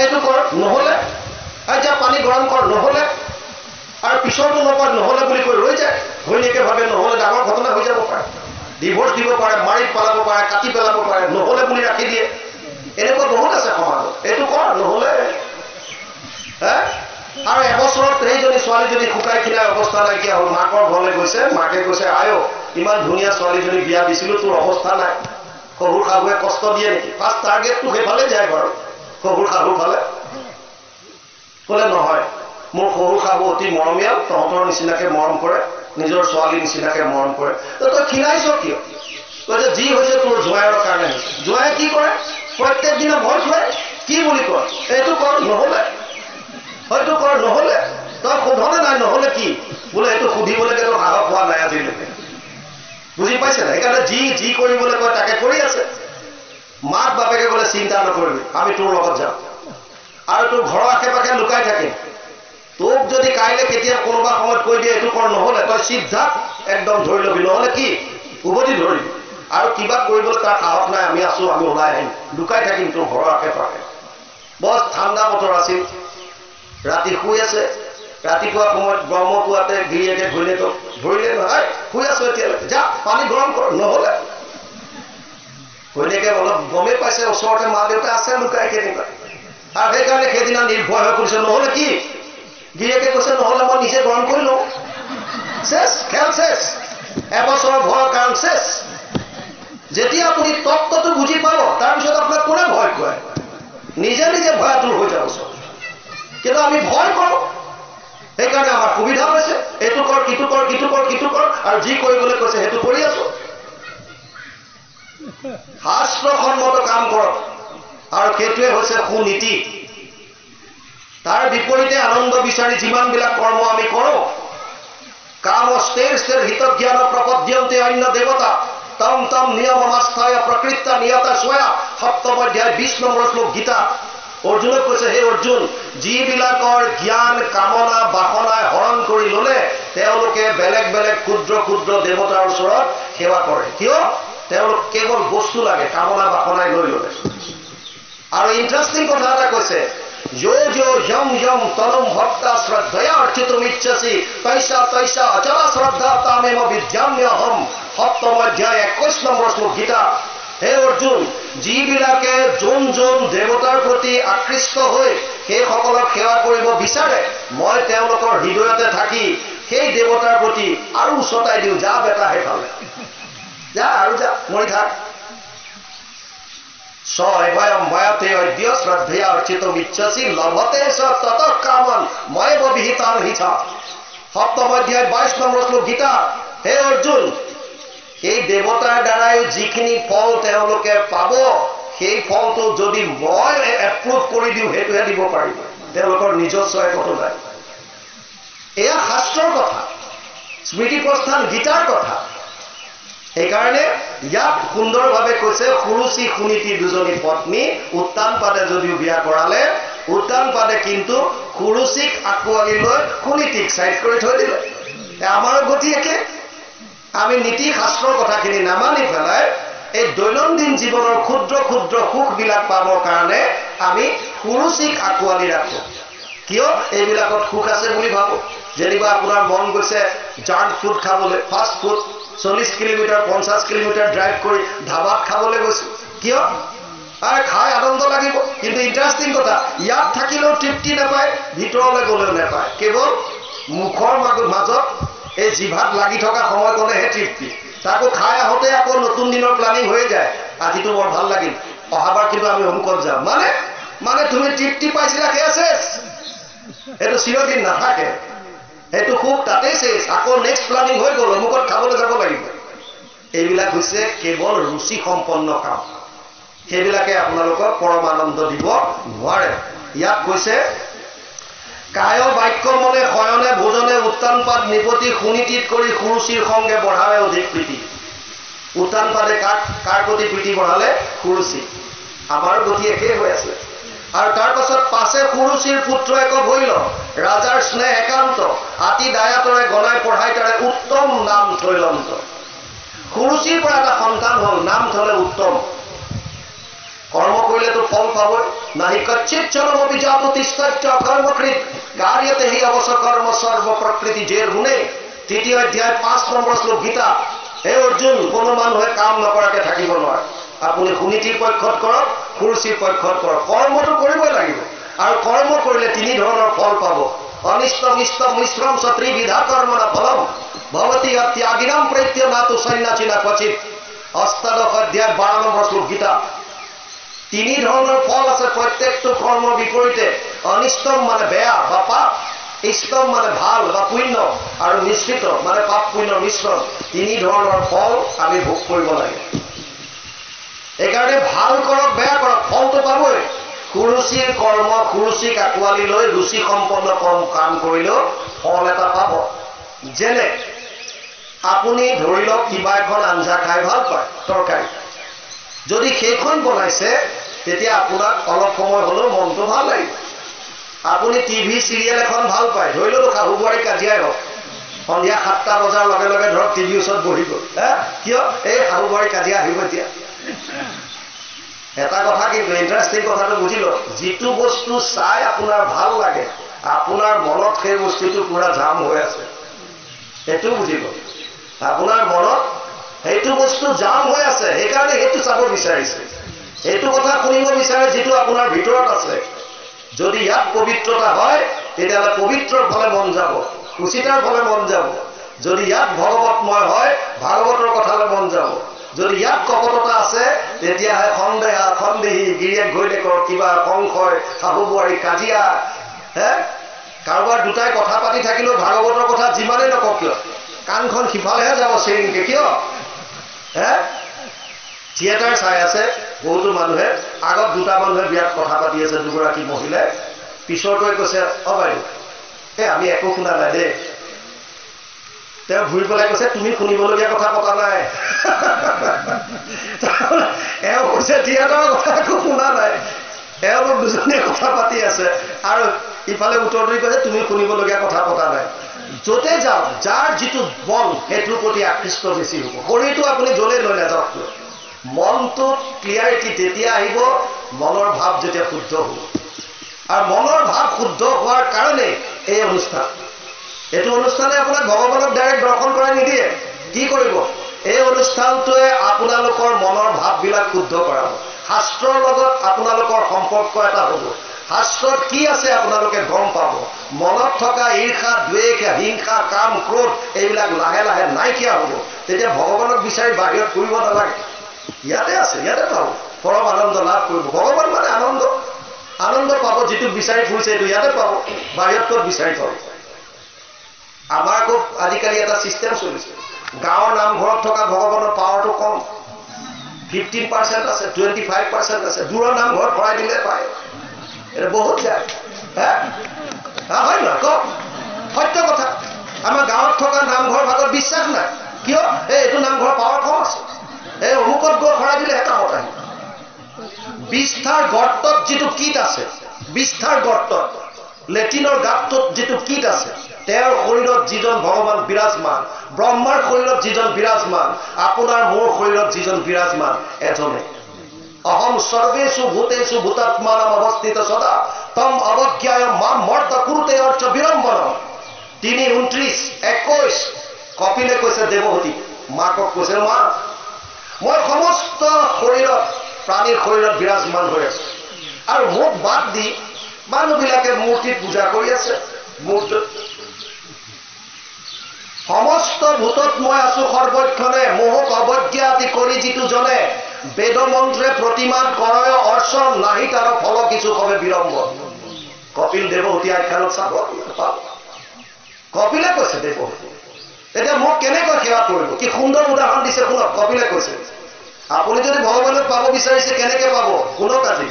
এইটো কৰ, নহ'লে এতিয়া পানী গৰম কৰ, নহ'লে, আৰু পিছৰটো নকয়, নহ'লে বুলি কৈ ৰৈ যায়। ঘৈণীয়েকে ভাবে নহ'লে ডাঙৰ ঘটনা হৈ যাব পাৰে, ডিভোৰ্চ দিব পাৰে, মাৰি পেলাব পাৰে, কাটি পেলাব পাৰে, নহ'লে বুলি ৰাখি দিয়ে। এনেকুৱা বহুত আছে সমাজত, এইটো কৰ, নহ'লে। আৰু এবছৰত সেইজনী ছোৱালীজনী শুকাই খিনাই অৱস্থা নাইকিয়া হ'ল, মাকৰ ঘৰলৈ গৈছে, মাকে কৈছে, আয়ো ইমান ধুনীয়া ছোৱালীজনী বিয়া দিছিলো, তোৰ অৱস্থা নাই। শহুৰ শাহুৱে কষ্ট দিয়ে নেকি? ফাৰ্ষ্ট টাৰ্গেটটো সেইফালে যায় বাৰু, শহুৰ শাহুৰ ফালে। ক'লে নহয়, মোৰ শহুৰ শাহু অতি মৰমীয়াল, তহঁতৰ নিচিনাকে মৰম কৰে, নিজৰ ছোৱালীৰ নিচিনাকে মৰম কৰে। তই খিনাইছ কিয়? কৈছে যি হৈছে তোৰ জোঁৱাইৰ কাৰণে হৈছে। জোঁৱাই কি কৰে? প্ৰত্যেক দিনা ভয় খুৱাই। কি বুলি কয়? এইটো কৰ, নহ'লে, হয়তো কৰ, নহ'লে। তই সোধনে নাই, নহ'লে কি? বোলে এইটো সুধিবলৈকে তোৰ সাহস হোৱা নাই আজিলৈকে। বুজি পাইছে নাই? সেইকাৰণে যি কৰিবলৈ কয় তাকে কৰি আছে। মাক বাপেকে বোলে চিন্তা নকৰিবি, আমি তোৰ লগত যাম, আৰু তোৰ ঘৰৰ আশে পাশে লুকাই থাকিম। তোক যদি কাইলৈ কেতিয়া কোনোবা সময়ত কৈ দিয়ে এইটো কৰ, নহ'লে, তই চিধা একদম ধৰি ল'বি, নহ'লে কি? উভতি ধৰিবি। আৰু কিবা কৰিবলৈ তাৰ সাহস নাই, আমি আছো, আমি ওলাই আহিম, লুকাই থাকিম তোৰ ঘৰৰ আশে পাশে। বৰ ঠাণ্ডা বতৰ আছিল, ৰাতি শুই আছে। ৰাতিপুৱা সময়ত ব্ৰহ্মপুৱাতে গিৰিয়েকে ঘৈণীয়েকক ধৰিলে, নহয় শুই আছো এতিয়ালৈকে, যা পানী গৰম কৰ, নহ'লে। ঘৈণীয়েকে অলপ গমেই পাইছে ওচৰতে মা দেউতা আছে লুকাই কেনেকুৱা, আৰু সেইকাৰণে সেইদিনা নিৰ্ভয় হৈ কৰিছে, নহ'লে কি? গিৰিয়েকে কৈছে, নহ'লে মই নিজে গৰম কৰি লওঁ। শেষ, খেল শেষ, এবছৰৰ ভয়ৰ কাৰণ শেষ। যেতিয়া আপুনি তত্ত্বটো বুজি পাব, তাৰপিছত আপোনাক কোনে ভয় খুৱায়? নিজে নিজে ভয়াতুৰ হৈ যাব চব। কিন্তু আমি ভয় কৰোঁ, সেইকাৰণে আমাৰ সুবিধা হৈছে, এইটো কৰ, কিটো কৰ, কিটো কৰ, কিটো কৰ, আৰু যি কৰিবলৈ কৈছে সেইটো কৰি আছো। শাস্ত্ৰসন্মত কাম কৰক, আৰু সেইটোৱে হৈছে সুনীতি। তাৰ বিপৰীতে আনন্দ বিচাৰি যিমানবিলাক কৰ্ম আমি কৰোঁ, কাম স্থিৰ হিতজ্ঞান প্ৰপদ্যন্তে অন্য দেৱতা তম তম নিয়মাস্থায় প্ৰকৃতা নিয়তা স্বয়া। সপ্তম অধ্যায় 20 নম্বৰ শ্লোক গীতা। অৰ্জুনক কৈছে, হে অৰ্জুন, যিবিলাকৰ জ্ঞান কামনা বাসনাই হৰণ কৰি ল'লে, তেওঁলোকে বেলেগ বেলেগ ক্ষুদ্ৰ ক্ষুদ্ৰ দেৱতাৰ ওচৰত সেৱা কৰে। কিয়? তেওঁলোক কেৱল বস্তু লাগে, কামনা বাসনাই লৈ ল'লে। আৰু ইণ্টাৰেষ্টিং কথা এটা কৈছে, যম যম তনুম ভক্তা শ্ৰদ্ধয়া অৰ্চিতুমিচ্ছসি তৈষা তৈষা অচলা শ্ৰদ্ধা তামেম বিদ্যাম্যহম। সপ্তম অধ্যায় 21 নম্বৰ শ্লোক গীতা। হে অৰ্জুন, যিবিলাকে যোন দেৱতাৰ প্ৰতি আকৃষ্ট হৈ সেইসকলক সেৱা কৰিব বিচাৰে, মই তেওঁলোকৰ হৃদয়তে থাকি সেই দেৱতাৰ প্ৰতি আৰু উচতাই দিওঁ, যা বেটা সেইফালে, যা আৰু যা, মৰি থাক। শ্ৰদ্ধয়া অৰ্চিতুমিচ্ছসি লভতে স ততঃ কামন ময়েব বিহিতান হিতা। সপ্তম অধ্যায় 22 নম্বৰ শ্লোক গীতা। হে অৰ্জুন, এই দেৱতাৰ দ্বাৰাই যিখিনি ফল তেওঁলোকে পাব, সেই ফলটো যদি মই এপ্ৰুভ কৰি দিওঁ, সেইটোহে দিব পাৰিব, তেওঁলোকৰ নিজস্ব একো নাই। এয়া শাস্ত্ৰৰ কথা, স্মৃতি প্ৰস্থান গীতাৰ কথা। সেইকাৰণে ইয়াত সুন্দৰভাৱে কৈছে, সুৰুচি সুনীতি দুজনী পত্নী উত্তান পাদে যদিও বিয়া কৰালে, উত্তান পাদে কিন্তু সুৰুচিক আঁকোৱালি লৈ সুনীতিক চাইড কৰি থৈ দিলে। আমাৰো গতি একে। আমি নীতি শাস্ত্ৰৰ কথাখিনি নামানি পেলাই এই দৈনন্দিন জীৱনৰ ক্ষুদ্ৰ ক্ষুদ্ৰ সুখবিলাক পাবৰ কাৰণে আমি সুৰুচিক আঁকোৱালি ৰাখোঁ। কিয়? এইবিলাকত সুখ আছে বুলি ভাবোঁ। যেনিবা আপোনাৰ মন গৈছে জাংক ফুড খাবলৈ, fast food, 40 kilometre 50 kilometre drive কৰি ধাবাত খাবলৈ গৈছোঁ। কিয়? খাই আনন্দ লাগিব। কিন্তু ইণ্টাৰেষ্টিং কথা, ইয়াত থাকিলেও তৃপ্তি নাপায়, ভিতৰলৈ গ'লেও নাপায়। কেৱল মুখৰ মাজত এই জিভাত লাগি থকা সময়কণেহে তৃপ্তি। তাকো খাই আহোঁতে আকৌ নতুন দিনৰ প্লানিং হৈ যায়, আজিতো বৰ ভাল লাগিল, অহাবাৰ কিন্তু আমি অমুকত যাম মানে তুমি তৃপ্তি পাইছিলা সেয়া শেষ সেইটো চিৰদিন নাথাকে সেইটো খুব তাতেই শেষ আকৌ নেক্সট প্লানিং হৈ গ'ল অমুকত খাবলৈ যাব লাগিব এইবিলাক হৈছে কেৱল ৰুচি সম্পন্ন কাম সেইবিলাকে আপোনালোকক পৰম আনন্দ দিব নোৱাৰে ইয়াত কৈছে কায় বাক্য মনে শয়নে ভোজনে উত্তানপাত নিপতি সুনীতিত কৰি সুৰুচিৰ সংগে বঢ়ালে অধিক প্ৰীতি উত্তানপাতে কাৰ প্ৰতি প্ৰীতি বঢ়ালে সুৰুচি আমাৰ গতি একেই হৈ আছে আৰু তাৰ পাছত পাছে সুৰুচিৰ পুত্ৰ এক ভৈল ৰাজাৰ স্নেহ একান্ত আতি দায়াতৰে গণাই পঢ়াই তাৰে উত্তম নাম থৈলন্ত সুৰুচিৰ পৰা এটা সন্তান হ'ল নাম থলে উত্তম কৰ্ম কৰিলেতো ফল পাবই নাহি কচ্চিত চৰমপি জাতু তিষ্ঠত্য কৰ্মকৃত কাৰ্যতে হি অৱশ্য কৰ্ম সৰ্ব প্ৰকৃতি জেৰ গুণে তৃতীয় অধ্যায় 5 নম্বৰ শ্লোক গীতা হে অৰ্জুন কোনো মানুহে কাম নকৰাকে থাকিব নোৱাৰে আপুনি সুনীতিৰ পক্ষত কৰক সুৰুচিৰ পক্ষত কৰক কৰ্মটো কৰিবই লাগিব আৰু কৰ্ম কৰিলে তিনি ধৰণৰ ফল পাব অনিষ্ট মিষ্ট মিশ্ৰম ত্ৰিবিধা কৰ্মনা ফলম ভৱতি ত্যাগিনাম প্ৰত্য নাতু সন্ন্যাসিনা ক্বচিত অষ্টাদশ অধ্যায় 12 নম্বৰ শ্লোক গীতা তিনি ধৰণৰ ফল আছে প্ৰত্যেকটো কৰ্মৰ বিপৰীতে অনিষ্টম মানে বেয়া বা পাপ ইষ্টম মানে ভাল বা পুণ্য আৰু মিশ্ৰিত মানে পাপ পুণ্যৰ মিশ্ৰণ তিনি ধৰণৰ ফল আমি ভোগ কৰিব লাগে এইকাৰণে ভাল কৰক বেয়া কৰক ফলটো পাবই সুৰুচিৰ কৰ্ম সুৰুচিক আঁকোৱালি লৈ ৰুচি সম্পন্ন কাম কৰিলেও ফল এটা পাব যেনে আপুনি ধৰি লওক কিবা এখন আঞ্জা খাই ভাল পায় তৰকাৰী যদি সেইখন বনাইছে তেতিয়া আপোনাক অলপ সময় হলেও মনটো ভাল লাগিব আপুনি টিভি চিৰিয়েল এখন ভাল পায় ধৰি লওক শাহু বোৱাৰী কাজিয়াই হওক সন্ধিয়া 7টা বজাৰ লগে লগে ধৰক টিভি ওচৰত বহি গ'ল কিয় এই শাহু বোৱাৰী কাজিয়া আহিব এতিয়া এটা কথা কিন্তু ইণ্টাৰেষ্টিং কথাটো বুজি লওক যিটো বস্তু চাই আপোনাৰ ভাল লাগে আপোনাৰ মনত সেই বস্তুটো পুৰা জাম হৈ আছে সেইটো বুজি লওক আপোনাৰ মনত সেইটো বস্তু জাম হৈ আছে সেইকাৰণে সেইটো চাব বিচাৰিছে এইটো কথা শুনিব বিচাৰে যিটো আপোনাৰ ভিতৰত আছে যদি ইয়াত পবিত্ৰতা হয় তেতিয়াহ'লে পবিত্ৰৰ ফালে মন যাব সুচিতাৰ ফালে মন যাব যদি ইয়াত ভগৱতময় হয় ভাগৱতৰ কথালৈ মন যাব যদি ইয়াত কপটতা আছে তেতিয়াহে সন্দেহী গিৰিয়েক ঘৈণীয়েকৰ কিবা সংশয় শাহু বোৱাৰী কাজিয়া কাৰোবাৰ দুটাই কথা পাতি থাকিলেও ভাগৱতৰ কথা যিমানেই নকওক কিয় কাণখন সিফালেহে যাব চেৰিংকে কিয় থিয়েটাৰ চাই আছে বহুতো মানুহে আগত দুটা মানুহে বিয়াত কথা পাতি আছে দুগৰাকী মহিলাই পিছৰটোৱে কৈছে বাইদেউ আমি একো শুনা নাই দেই তেওঁ ঘূৰি পেলাই কৈছে তুমি শুনিবলগীয়া কথা পতা নাই এওঁ কৈছে থিয়েটাৰৰ কথা একো শুনা নাই এওঁলোক দুজনীয়ে কথা পাতি আছে আৰু ইফালে উত্তৰটোৱে কৈছে তুমি শুনিবলগীয়া কথা পতা নাই য'তে যাওক যাৰ যিটো মন সেইটোৰ প্ৰতি আকৃষ্ট বেছি হ'ব শৰীৰটো আপুনি জ্বলে লৈ নাযাওক মনটোত ক্লিয়াৰিটি তেতিয়া আহিব মনৰ ভাৱ যেতিয়া শুদ্ধ হ'ব আৰু মনৰ ভাৱ শুদ্ধ হোৱাৰ কাৰণে এই অনুষ্ঠান এইটো অনুষ্ঠানে আপোনাক ভগৱানক ডাইৰেক্ট দৰ্শন কৰাই নিদিয়ে কি কৰিব এই অনুষ্ঠানটোৱে আপোনালোকৰ মনৰ ভাৱবিলাক শুদ্ধ কৰাব শাস্ত্ৰৰ লগত আপোনালোকৰ সম্পৰ্ক এটা হ'ব শাস্ত্ৰত কি আছে আপোনালোকে গম পাব মনত থকা ঈৰ্ষা দ্বেষ হিংসা কাম ক্ৰোধ এইবিলাক লাহে লাহে নাইকিয়া হ'ব তেতিয়া ভগৱানক বিচাৰি বাহিৰত ফুৰিব নালাগে ইয়াতে আছে ইয়াতে পাব পৰম আনন্দ লাভ কৰিব ভগৱান মানে আনন্দ পাব যিটো বিচাৰি ফুৰিছে এইটো ইয়াতে পাব বাহিৰত ক'ত বিচাৰি পাব আমাৰ আকৌ আজিকালি এটা চিষ্টেম চলিছে গাঁৱৰ নামঘৰত থকা ভগৱানৰ পাৱাৰটো কম 15% আছে 25% আছে দূৰৰ নামঘৰত ভৰাই দিলে পায় এটা বহুত যায় হয় নহয় কওক সত্য কথা আমাৰ গাঁৱত থকা নামঘৰ ভাগত বিশ্বাস নাই কিয় এইটো নামঘৰৰ পাৱাৰ কম আছে অমুকত গৈ ভৰাই দিলে এটা মত আহে বিষ্ঠাৰ গৰ্তত যিটো কীট আছে বিষ্ঠাৰ গৰ্তত লেটিনৰ গাঁতটোত যিটো কীট আছে তেওঁৰ শৰীৰত যিজন ভগৱান বিৰাজমান ব্ৰহ্মাৰ শৰীৰত যিজন বিৰাজমান আপোনাৰ মোৰ শৰীৰত যিজন বিৰাজমান এজনে অহম সৰ্বেষু ভূতেষু ভূতাত্মানাম অৱস্থিত সদা তম অৱজ্ঞায় মাম মৰ্ত কুৰুতে অৰ্চ বিড়ম্বনম 3:29-21 কপিলে কৈছে দেৱহতী মাকক কৈছে মা মই সমস্ত শৰীৰত প্ৰাণীৰ শৰীৰত বিৰাজমান হৈ আছো আৰু মোক বাদ দি মানুহবিলাকে মূৰ্তি পূজা কৰি আছে সমস্ত ভূতত মই আছো সৰ্বক্ষণে মোহক অৱজ্ঞা আদি কৰি যিটো জনে বেদ মন্ত্ৰে প্ৰতিমাত কৰয় অৰ্চন নাহি তাৰ ফল কিছু কবে বিলম্ব কপিল দেৱহূতি আখ্যানত চাব কপিলে কৈছে দেৱহূতি এতিয়া মোক কেনেকৈ সেৱা কৰিব কি সুন্দৰ উদাহৰণ দিছে শুনক কপিলে কৈছে আপুনি যদি ভগৱানক পাব বিচাৰিছে কেনেকে পাব শুনক আজি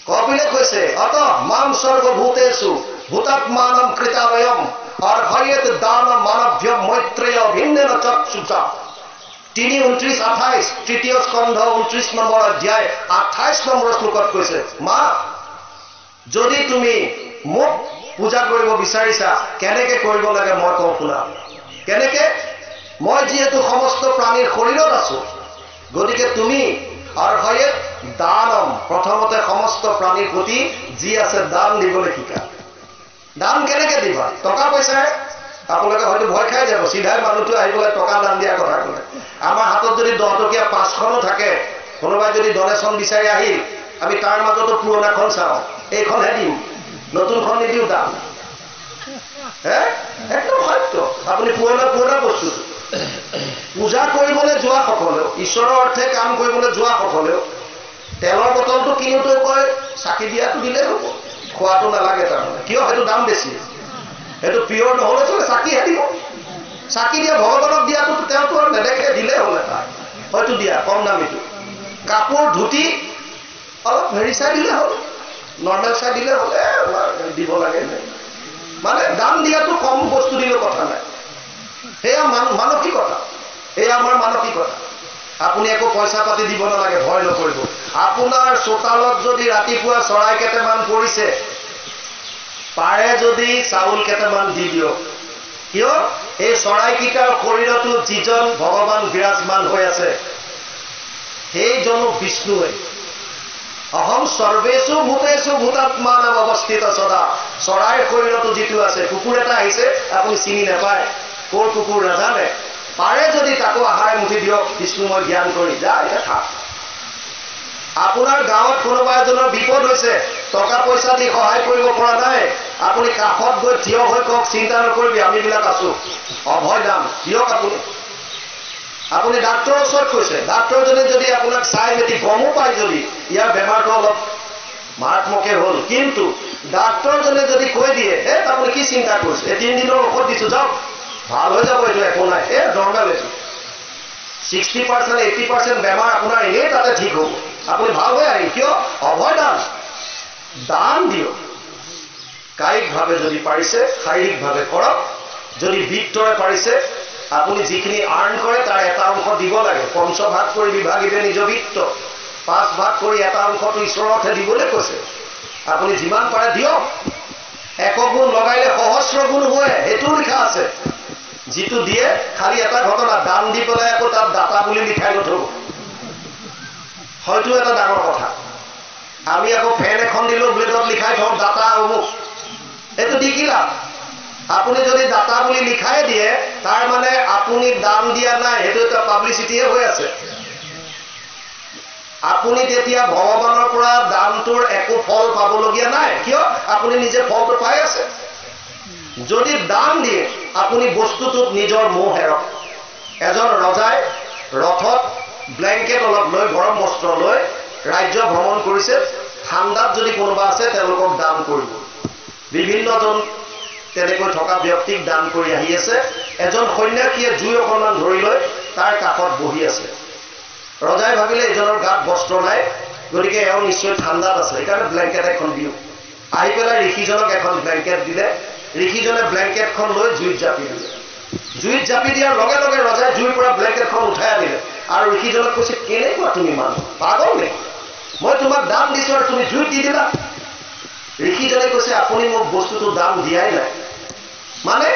কপিলে কৈছে অত মাম সর্বভূতেষু ভূতাত্মানম কৃতাবয়ম অর্ঘয়েত দান মানভ্য মৈত্রেয় ভিন্নেন চক্ষুষা 3:29-28 তৃতীয় স্কন্ধ 29 নম্বৰ অধ্যায় 28 নম্বৰ শ্লোকত কৈছে মা যদি তুমি মোক পূজা কৰিব বিচাৰিছা কেনেকে কৰিব লাগে মই কওঁ শুনা কেনেকে মই যিহেতু সমস্ত প্ৰাণীৰ শৰীৰত আছো গতিকে তুমি অৰ্ঘয়েত দানম প্ৰথমতে সমস্ত প্ৰাণীৰ প্ৰতি যি আছে দান দিবলৈ শিকা দান কেনেকে দিবা টকা পইচাৰে আপোনালোকে হয়তো ভয় খাই যাব সিধাই মানুহটো আহি পেলাই টকা দান দিয়া কথা ক'লে আমাৰ হাতত যদি 10 টকীয়া 5খনো থাকে কোনোবাই যদি ডনেশ্যন বিচাৰি আহিল আমি তাৰ মাজতো পুৰণাখন চাওঁ এইখনহে দিম নতুনখন নিদিওঁ দান একদম সত্য আপুনি পুৰণা বস্তু পূজা কৰিবলৈ যোৱা সকলেও ঈশ্বৰৰ অৰ্থে কাম কৰিবলৈ যোৱা সকলেও তেলৰ বটলটো কিনোতেও কয় চাকি দিয়াটো দিলেই হ'ব খোৱাটো নালাগে তাৰমানে কিয় সেইটো দাম বেছি সেইটো পিয়ৰ নহ'লে চলে চাকিহে দিব চাকি দিয়া ভগৱানক দিয়াটো তেওঁতো আৰু নেদেখে দিলেই হ'ল এটা হয়তো দিয়া কম দামীটো কাপোৰ ধুতি অলপ হেৰি চাই দিলে হ'ল নৰ্মেল চাই দিলে হ'লে দিব লাগে মানে দাম দিয়াটো কম বস্তু দিলেও কথা নাই সেয়া মানসিকতা এয়া আমাৰ মানসিকতা আপুনি একো পইচা পাতি দিব নালাগে ভয় নকৰিব আপোনাৰ চোতালত যদি ৰাতিপুৱা চৰাই কেইটামান পৰিছে পাৰে যদি চাউল কেইটামান দি দিয়ক কিয় এই চৰাইকেইটাৰ শৰীৰতো যিজন ভগৱান বিৰাজমান হৈ আছে সেইজনো বিষ্ণুৱে অহম সৰ্বেষু ভূতেষু ভূতাত্মানাম অৱস্থিত সদা চৰাইৰ শৰীৰতো যিটো আছে কুকুৰ এটা আহিছে আপুনি চিনি নাপায় ক'ৰ কুকুৰ নাজানে পাৰে যদি তাকো আহাৰ মুঠি দিয়ক বিষ্ণুময় জ্ঞান কৰি যায় দেখা আপোনাৰ গাঁৱত কোনোবা এজনৰ বিপদ হৈছে টকা পইচা দি সহায় কৰিব পৰা নাই আপুনি কাষত গৈ থিয় হৈ কওক চিন্তা নকৰিবি আমিবিলাক আছো অভয় দাম দিয়ক আপুনি ডাক্তৰৰ ওচৰত কৈছে ডাক্তৰজনে যদি আপোনাক চাই মেলি গমো পায় যদি ইয়াৰ বেমাৰটো অলপ মাৰাত্মকে হ'ল কিন্তু ডাক্তৰজনে যদি কৈ দিয়ে আপুনি কি চিন্তা কৰিছে 3 দিনৰ ঔষধ দিছো যাওক ভাল হৈ যাব এইটো একো নাই নৰ্মেল এইটো 60% 80% বেমাৰ আপোনাৰ এনেই তাতে ঠিক হ'ব আপুনি ভাল হৈ আহিল কিয় অভয় দান দিয়ক কায়িকভাৱে যদি পাৰিছে শাৰীৰিকভাৱে কৰক যদি বিত্তৰে পাৰিছে আপুনি যিখিনি আৰ্ণ কৰে তাৰ এটা অংশ দিব লাগে 5 ভাগ কৰি বিভাগিবে নিজ বিত্ত 5 ভাগ কৰি এটা অংশটো ঈশ্বৰতহে দিবলৈ কৈছে আপুনি যিমান পাৰে দিয়ক 1 গুণ লগাইলে সহস্ৰ গুণ হয় সেইটো লিখা আছে যিটো দিয়ে খালি এটা ঘটনা দান দি পেলাই আকৌ তাত দাতা বুলি লিখাই নথব হয়তো এটা ডাঙৰ কথা আমি আকৌ ফেন এখন দিলো ব্লেডত লিখাই থওঁ দাতা অমুক এইটো দি কি লাভ আপুনি যদি দাতা বুলি লিখাই দিয়ে তাৰ মানে আপুনি দান দিয়া নাই সেইটো এটা পাব্লিচিটিয়ে হৈ আছে আপুনি তেতিয়া ভগৱানৰ পৰা দানটোৰ একো ফল পাবলগীয়া নাই কিয় আপুনি নিজে ফলটো পাই আছে যদি দান দিয়ে আপুনি বস্তুটোত নিজৰ মোহ হেৰক এজন ৰজাই ৰথত ব্লেংকেট অলপ লৈ গৰম বস্ত্ৰ লৈ ৰাজ্য ভ্ৰমণ কৰিছে ঠাণ্ডাত যদি কোনোবা আছে তেওঁলোকক দান কৰিব বিভিন্নজন তেনেকৈ থকা ব্যক্তিক দান কৰি আহি আছে এজন সন্যাসীয়ে জুই অকণমান ধৰি লৈ তাৰ কাষত বহি আছে ৰজাই ভাবিলে এজনৰ গাত বস্ত্ৰ নাই গতিকে এওঁ নিশ্চয় ঠাণ্ডাত আছে সেইকাৰণে ব্লেংকেট এখন দিওঁ আহি পেলাই ঋষিজনক এখন ব্লেংকেট দিলে ঋষিজনে ব্লেংকেটখন লৈ জুইত জাপি দিলে জুইত জাপি দিয়াৰ লগে লগে ৰজাই জুইৰ পৰা ব্লেংকেটখন উঠাই আনিলে আৰু ঋষিজনক কৈছে কেনেকুৱা তুমি মানুহ পাগল নেকি মই তোমাক দান দিছো আৰু তুমি জুইত দি দিলা ঋষিজনে কৈছে আপুনি মোক বস্তুটো দাম দিয়াই নাই মানে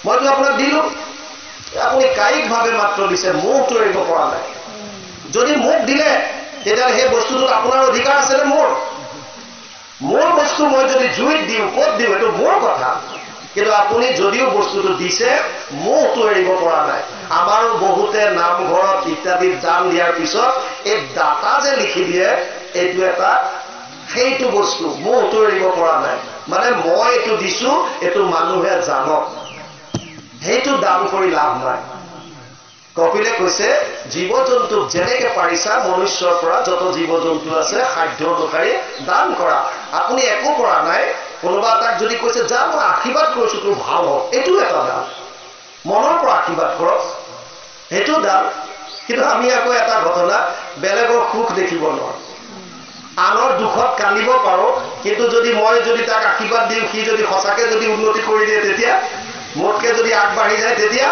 মইতো আপোনাক দিলো আপুনি কায়িকভাৱে মাত্ৰ দিছে মোহটো এৰিব পৰা নাই যদি মোক দিলে তেতিয়াহ'লে সেই বস্তুটোত আপোনাৰ অধিকাৰ আছেনে মোৰ বস্তু মই যদি জুইত দিওঁ ক'ত দিওঁ এইটো মোৰ কথা কিন্তু আপুনি যদিও বস্তুটো দিছে মোহটো এৰিব পৰা নাই আমাৰো বহুতে নামঘৰত ইত্যাদিত দান দিয়াৰ পিছত এই দাতা যে লিখি দিয়ে এইটো এটা সেইটো বস্তু মোহটো এৰিব পৰা নাই মানে মই এইটো দিছো এইটো মানুহে জানক সেইটো দান কৰি লাভ নাই কপিলে কৈছে জীৱ জন্তুক যেনেকে পাৰিছা মনুষ্যৰ পৰা যত জীৱ জন্তু আছে খাদ্য অনুসাৰে দান কৰা। আপুনি একো কৰা নাই, কোনোবা এটাক যদি কৈছে যা মই আশীৰ্বাদ কৰিছো তোৰ ভাল হওক, এইটো এটা দান। মনৰ পৰা আশীৰ্বাদ কৰক, সেইটো দান। কিন্তু আমি আকৌ এটা ঘটনা, বেলেগৰ সুখ দেখিব নোৱাৰো, আনৰ দুখত কান্দিব পাৰো, কিন্তু মই যদি তাক আশীৰ্বাদ দিওঁ, সি যদি সঁচাকে যদি উন্নতি কৰি দিয়ে, তেতিয়া মোতকে যদি আগবাঢ়ি যায়, তেতিয়া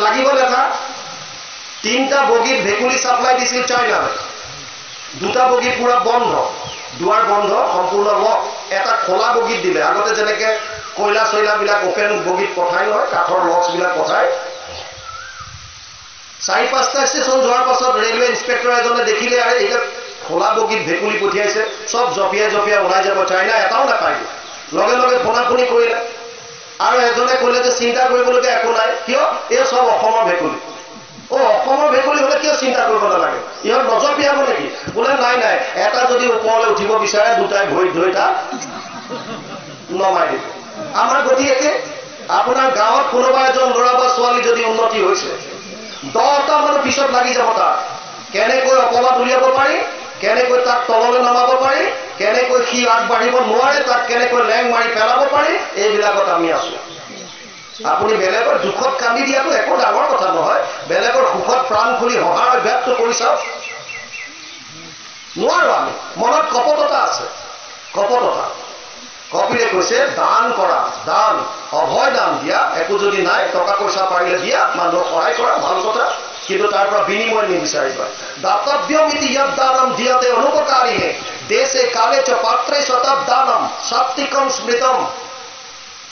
লাগিব লেঠা। 3টা বগীত ভেকুলী চাপ্লাই দিছিল চাইনালৈ, 2টা বগী পুৰা বন্ধ, দুৱাৰ বন্ধ সম্পূৰ্ণ লক, এটা খোলা বগীত দিলে। আগতে যেনেকে কয়লা চয়লাবিলাক অপেন বগীত পঠায় নহয়, কাঠৰ লক্সবিলাক পঠায়। 4-5টা ষ্টেচন যোৱাৰ পাছত ৰেলৱে ইন্সপেক্টৰ এজনে দেখিলে আৰু এইটা খোলা বগীত ভেকুলী পঠিয়াইছে, চব জপিয়াই জপিয়াই ওলাই যাব, চাইনা এটাও নাপায়। লগে লগে ফোনাফোনি কৰিলে আৰু এজনে ক'লে যে চিন্তা কৰিবলগীয়া একো নাই, কিয় এই চব অসমৰ ভেকুলী। অসমৰ ভেকুলী হলে কিয় চিন্তা কৰিব নালাগে, ইহঁত নজপিয়াব নেকি? বোলে নাই নাই, এটা যদি ওপৰলৈ উঠিব বিচাৰে, 2টাই ভৰিত ধৰি তাক নমাই দিব। আমাৰ গতি একে। আপোনাৰ গাঁৱত কোনোবা এজন ল'ৰা বা ছোৱালী যদি উন্নতি হৈছে, 10টা মানৰ পিছত লাগি যাব তাক কেনেকৈ অপবাদ উলিয়াব পাৰি, কেনেকৈ তাক তললৈ নামাব পাৰি, কেনেকৈ সি আগবাঢ়িব নোৱাৰে তাক কেনেকৈ লেং মাৰি পেলাব পাৰি, এইবিলাকত আমি আছো। আপুনি বেলেগৰ দুখত কান্দি দিয়াটো একো ডাঙৰ কথা নহয়, বেলেগৰ সুখত প্ৰাণ খুলি হহাৰ অভ্যাসটো কৰি চাওক। নোৱাৰো আমি, মনত কপটতা আছে, কপটতা। কপিলে কৈছে দান কৰা, দান অভয় দান দিয়া, একো যদি নাই টকা পইচা পাৰিলে দিয়া, মানুহক সহায় কৰা, ভাল কথা, কিন্তু তাৰ পৰা বিনিময় নিবিচাৰিবা। দাতব্যম ইতি য়দ দানম দিয়তে অনুপকাৰিণে দেশে কালে চ পাত্ৰে শতব দানম সাত্বিকম স্মৃতম।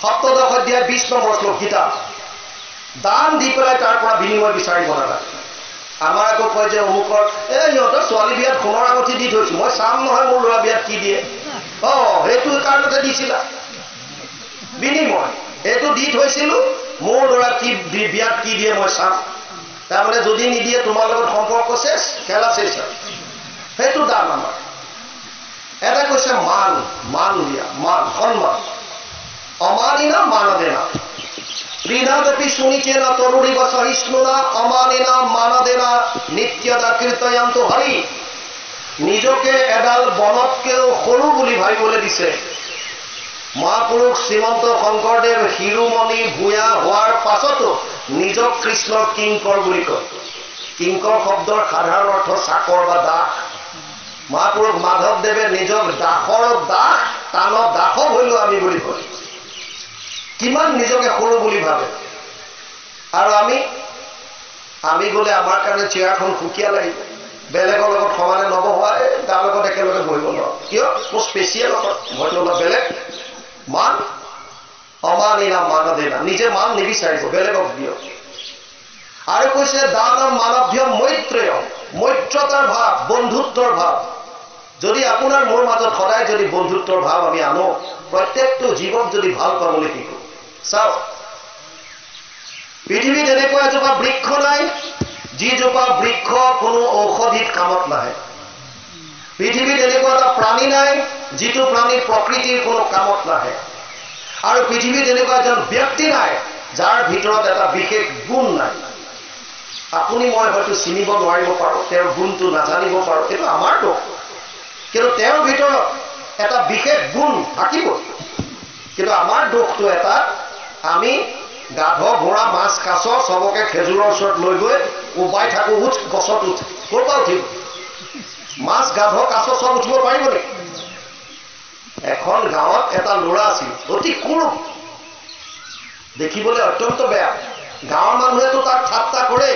7দশ অধ্যায় 20 নম্বৰ শ্লোক গীতা। দান দি পেলাই তাৰ পৰা বিনিময় বিচাৰিব নালাগে। আমাৰ আকৌ কয় যে অমুকৰ সিহঁতৰ ছোৱালী বিয়াত সোণৰ আঙুঠি দি থৈছো, মই চাম নহয় মোৰ ল'ৰা বিয়াত কি দিয়ে। সেইটো কাৰণতে দিছিলা বিনিময়, এইটো দি থৈছিলো, মোৰ ল'ৰা কি বিয়াত কি দিয়ে মই চাম। তাৰমানে যদি নিদিয়ে তোমাৰ লগত সম্পৰ্ক শেষ, খেলা শেষ। সেইটো দান আমাৰ। এটা কৈছে মান, মান দিয়া, মান সন্মান। অমানিনা মানদেনা ত্ৰিনাদপি সুনিচেনা তৰুণিব সহিষ্ণুনা অমানিনা মানদেনা নিত্যদা কীৰ্তয়ন্তু হৰি। নিজকে এডাল বনতকেও সৰু বুলি ভাবিবলৈ দিছে। মহাপুৰুষ শ্ৰীমন্ত শংকৰদেৱ শিৰোমণি ভূঞা হোৱাৰ পাছতো নিজক কৃষ্ণৰ কিংকৰ বুলি কয়। কিংকৰ শব্দৰ সাধাৰণ অৰ্থ চাকৰ বা দাস। মহাপুৰুষ মাধৱদেৱে নিজক দাসৰ দাস, টানত দাস হলো আমি বুলি কয়। কিমান নিজকে সৰু বুলি ভাবে। আৰু আমি গলে আমাৰ কাৰণে চেয়াৰখন সুকীয়া লাগিব, বেলেগৰ লগত সমানে নবহোৱাই, তাৰ লগত একেলগে বহিব নোৱাৰো, কিয় মোৰ স্পেচিয়েল হয়তো অলপ বেলেগ। মান অমানিনা মানদেনা, নিজে মান নিবিচাৰিব, বেলেগক দিয়ক। আৰু কৈছে দানম মানৱ্য মৈত্ৰেয়, মৈত্ৰতাৰ ভাৱ, বন্ধুত্বৰ ভাৱ। যদি আপোনাৰ মোৰ মাজত সদায় যদি বন্ধুত্বৰ ভাৱ আমি আনো, প্ৰত্যেকটো জীৱক যদি ভাল পাবলৈ শিকো। চাওক, পৃথিৱীত এনেকুৱা এজোপা বৃক্ষ নাই যিজোপা বৃক্ষ কোনো ঔষধিত কামত নাহে। পৃথিৱীত এনেকুৱা এটা প্ৰাণী নাই যিটো প্ৰাণী প্ৰকৃতিৰ কোনো কামত নাহে। আৰু পৃথিৱীত এনেকুৱা এজন ব্যক্তি নাই যাৰ ভিতৰত এটা বিশেষ গুণ নাই। আপুনি মই হয়তো চিনিব নোৱাৰিব পাৰো, তেওঁৰ গুণটো নাজানিব পাৰো, সেইটো আমাৰ দোষ। কিন্তু তেওঁৰ ভিতৰত এটা বিশেষ গুণ থাকিব। কিন্তু আমাৰ দোষটো এটা, আমি গাধ ঘোঁৰা মাছ কাছ চবকে খেজুৰৰ ওচৰত লৈ গৈ উবাই থাকো, উঠ গছত উঠ, ক'ৰ পৰা উঠিব? মাছ গাধ কাছ চব উঠিব পাৰিব নেকি? এখন গাঁৱত এটা ল'ৰা আছিল, অতি কুৰূপ, দেখিবলৈ অত্যন্ত বেয়া। গাঁৱৰ মানুহেতো তাক ঠাট্টা কৰে,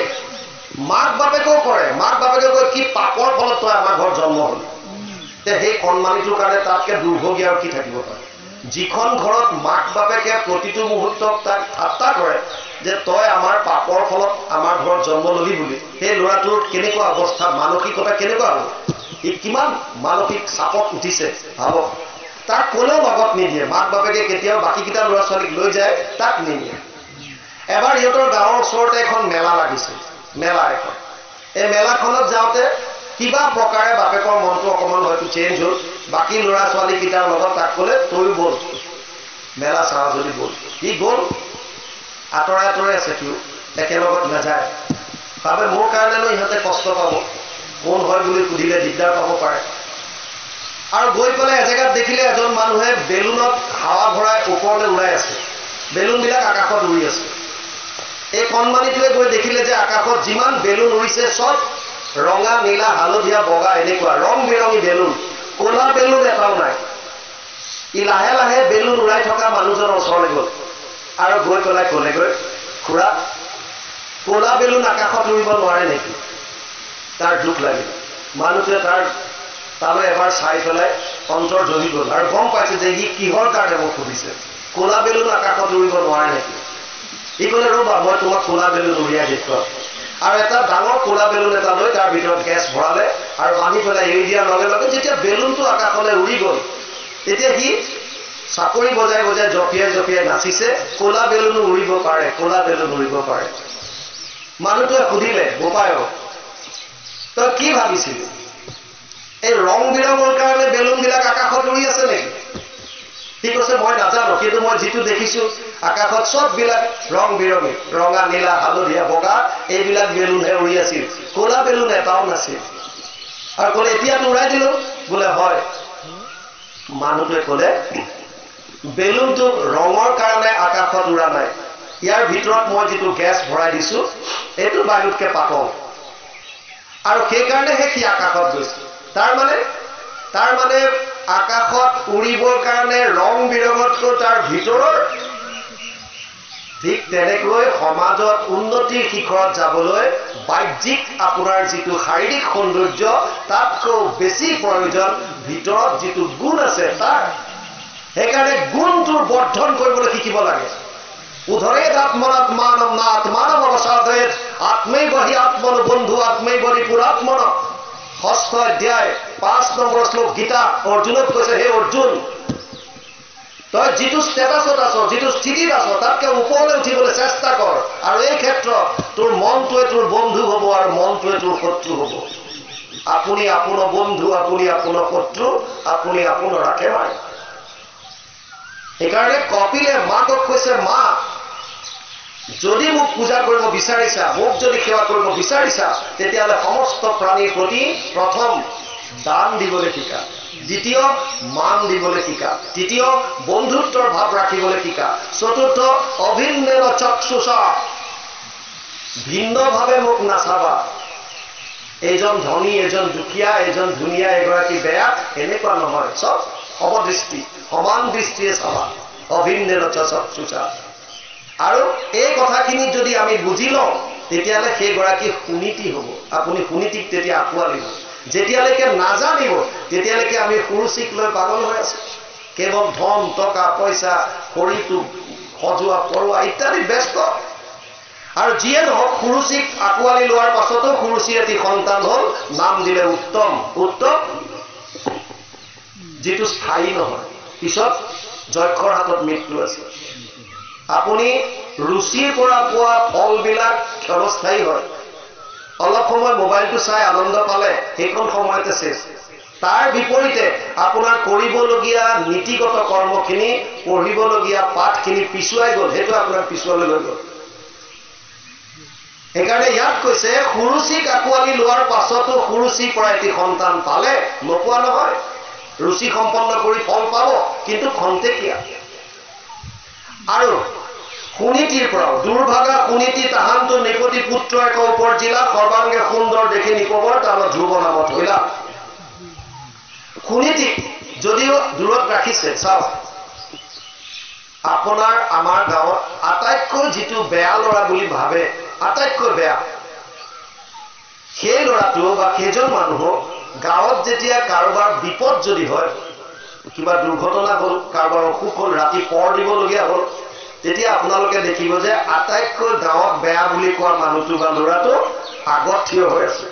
মাক বাপেকেও কৰে। মাক বাপেকে কয় কি পাপৰ ফলত তই আমাৰ ঘৰত জন্ম হলি। সেই কণমানিটোৰ কাৰণে তাতকে দুৰ্ভগীয়া আৰু কি থাকিব পাৰে। যিখন ঘৰত মাক বাপেকে প্ৰতিটো মুহূৰ্তত তাক ঠাট্টা কৰে যে তই আমাৰ পাপৰ ফলত আমাৰ ঘৰত জন্ম ললি বুলি, সেই ল'ৰাটোৰ কেনেকুৱা অৱস্থা, মানসিকতা কেনেকুৱা হ'ব, ই কিমান মানসিক চাপত উঠিছে ভাবক। তাক কোনেও লগত নিদিয়ে, মাক বাপেকে কেতিয়াও বাকীকেইটা ল'ৰা ছোৱালীক লৈ যায়, তাক নিদিয়ে। এবাৰ সিহঁতৰ গাঁৱৰ ওচৰতে এখন মেলা লাগিছিল, মেলা এখন। এই মেলাখনত যাওঁতে কিবা প্ৰকাৰে বাপেকৰ মনটো অকণমান হয়তো চেঞ্জ হ'ল, বাকী ল'ৰা ছোৱালীকেইটাৰ লগত তাক ক'লে তয়ো বল মেলা চাওঁ যদি বল। সি গ'ল, আঁতৰে আঁতৰে আছে, সিও একেলগত নাযায়। ভাবে মোৰ কাৰণেনো ইহঁতে কষ্ট পাব, কোন হয় বুলি সুধিলে দিগদাৰ পাব পাৰে। আৰু গৈ পেলাই এজেগাত দেখিলে এজন মানুহে বেলুনত হাৱা ভৰাই ওপৰলৈ উৰাই আছে, বেলুনবিলাক আকাশত উৰি আছে। এই কণমানিটোৱে গৈ দেখিলে যে আকাশত যিমান বেলুন উৰিছে চব ৰঙা, নীলা, হালধীয়া, বগা এনেকুৱা ৰং বিৰঙী বেলুন, ক'লা বেলুন এটাও নাই। ই লাহে লাহে বেলুন উৰাই থকা মানুহজনৰ ওচৰলৈ গ'ল আৰু গৈ পেলাই ক'লেগৈ, খুৰা ক'লা বেলুন আকাশত উৰিব নোৱাৰে নেকি? তাৰ দুখ লাগিল। মানুহটোৱে তালৈ এবাৰ চাই পেলাই অন্তৰ জ্বলি গ'ল আৰু গম পাইছে যে ই কিহৰ কাৰণে মোক সুধিছে, ক'লা বেলুন আকাশত উৰিব নোৱাৰে নেকি? ই ক'লে, ৰ'বা মই তোমাক ক'লা বেলুন উলিয়াই দেখুৱাম। আৰু এটা ডাঙৰ ক'লা বেলুন এটা লৈ তাৰ ভিতৰত গেছ ভৰালে আৰু বান্ধি পেলাই এৰি দিয়াৰ লগে লগে যেতিয়া বেলুনটো আকাশলৈ উৰি গ'ল, তেতিয়া সি চাপৰি বজাই বজাই জঁপিয়াই জঁপিয়াই নাচিছে, ক'লা বেলুনো উৰিব পাৰে, ক'লা বেলুন উৰিব পাৰে। মানুহটোৱে সুধিলে, বোপায়ক তই কি ভাবিছিলি, এই ৰং বিৰঙৰ কাৰণে বেলুনবিলাক আকাশত উৰি আছে নেকি? সি কৈছে, মই নাজানো, কিন্তু মই যিটো দেখিছো আকাশত চববিলাক ৰং বিৰঙী, ৰঙা, নীলা, হালধীয়া, বগা এইবিলাক বেলুনহে উৰি আছিল, ক'লা বেলুন এটাও নাছিল। আৰু ক'লে, এতিয়াতো উৰাই দিলো। বোলে হয়। মানুহটোৱে ক'লে, বেলুনটো ৰঙৰ কাৰণে আকাশত উৰা নাই, ইয়াৰ ভিতৰত মই যিটো গেছ ভৰাই দিছো এইটো বায়ুতকে পাতল, আৰু সেইকাৰণেহে সি আকাশত গৈছে। তাৰ মানে আকাশত উৰিবৰ কাৰণে ৰং বিৰঙতকৈ তাৰ ভিতৰৰ, ঠিক তেনেকৈ সমাজত উন্নতিৰ শিখৰত যাবলৈ বাহ্যিক আপোনাৰ যিটো শাৰীৰিক সৌন্দৰ্য তাতকৈ বেছি প্ৰয়োজন ভিতৰত যিটো গুণ আছে তাৰ। সেইকাৰণে গুণটোৰ বৰ্ধন কৰিবলৈ শিকিব লাগে। উধৰেত আত্মনাত্মানম না আত্মানম অৱসাদয়েত আত্মৈব হি আত্মনো বন্ধু আত্মৈব ৰিপুৰাত্মন। 6ষ্ঠ অধ্যায় 5 নম্বৰ শ্লোক গীতা অৰ্জুনক কৈছে, হে অৰ্জুন, তই যিটো ষ্টেটাছত আছ, যিটো স্থিতিত আছ, তাতকৈ ওপৰলৈ উঠিবলৈ চেষ্টা কৰ। আৰু এই ক্ষেত্ৰত তোৰ মনটোৱে তোৰ বন্ধু হ'ব আৰু মনটোৱে তোৰ শত্ৰু হ'ব। আপুনি আপোনাৰ বন্ধু, আপুনি আপোনাৰ শত্ৰু, আপুনি আপোনাৰ একেবাৰে। সেইকাৰণে কপিলে মাকক কৈছে, মা যদি মোক পূজা কৰিব বিচাৰিছা, মোক যদি সেৱা কৰিব বিচাৰিছা, তেতিয়াহ'লে সমস্ত প্ৰাণীৰ প্ৰতি প্ৰথম দান দিবলৈ শিকা, দ্বিতীয় মান দিবলৈ শিকা, তৃতীয় বন্ধুত্বৰ ভাৱ ৰাখিবলৈ শিকা, চতুৰ্থ অভিন্নেন চক্ষুষা, ভিন্নভাৱে মোক নাচাবা। এইজন ধনী, এজন দুখীয়া, এজন ধুনীয়া, এগৰাকী বেয়া, এনেকুৱা নহয়, চব সমদৃষ্টি, সমান দৃষ্টিৰে চাবা, অভিন্নেন চক্ষুষা। আৰু এই কথাখিনি যদি আমি বুজি লওঁ, তেতিয়াহ'লে সেইগৰাকী সুনীতি হ'ব। আপুনি সুনীতিক তেতিয়া আঁকোৱালিব। যেতিয়ালৈকে নাজানিব তেতিয়ালৈকে আমি সুৰুচিক লৈ পাগল হৈ আছো। কেৱল ধন, টকা, পইচা, শৰীৰটো সজোৱা পৰোৱা ইত্যাদি ব্যস্ত। আৰু যিয়ে নহওক, সুৰুচিক আঁকোৱালি লোৱাৰ পাছতো সুৰুচিৰ এটি সন্তান হ'ল, নাম দিলে উত্তম। উত্তম যিটো স্থায়ী নহয়, পিছত যক্ষৰ হাতত মৃত্যু আছে। আপুনি ৰুচিৰ পৰা পোৱা ফলবিলাক ক্ষণস্থায়ী হয়। অলপ সময় মোবাইলটো চাই আনন্দ পালে, সেইখন সময়তে শেষ। তাৰ বিপৰীতে আপোনাৰ কৰিবলগীয়া নীতিগত কৰ্মখিনি, পঢ়িবলগীয়া পাঠখিনি পিছুৱাই গ'ল, সেইটো আপোনাক পিছুৱালৈ লৈ গ'ল। সেইকাৰণে ইয়াত কৈছে, সুৰুচিক আঁকোৱালি লোৱাৰ পাছতো সুৰুচিৰ পৰা এটি সন্তান পালে, নোপোৱা নহয়। ৰুচি সম্পন্ন কৰি ফল পাব, কিন্তু খন্তেকীয়া। আৰু সুনীতিৰ পৰাও, দুৰ্ভাগা সুনীতি তাহান্তু নিপতি পুত্ৰ এক উপৰজিলা, সৰ্বাংগে সুন্দৰ দেখি নিপবৰ তালত ধ্ৰুৱ নামত হইলা। সুনীতিক যদিও দূৰত ৰাখিছে, চাওক, আপোনাৰ আমাৰ গাঁৱত আটাইতকৈ যিটো বেয়া ল'ৰা বুলি ভাবে, আটাইতকৈ বেয়া, সেই ল'ৰাটো বা সেইজন মানুহক গাঁৱত যেতিয়া কাৰোবাৰ বিপদ যদি হয়, কিবা দুৰ্ঘটনা হ'ল, কাৰোবাৰ অসুখ হ'ল, ৰাতি পৰ দিবলগীয়া হ'ল, তেতিয়া আপোনালোকে দেখিব যে আটাইতকৈ গাঁৱত বেয়া বুলি কোৱা মানুহটো বা ল'ৰাটো আগত থিয় হৈ আছে।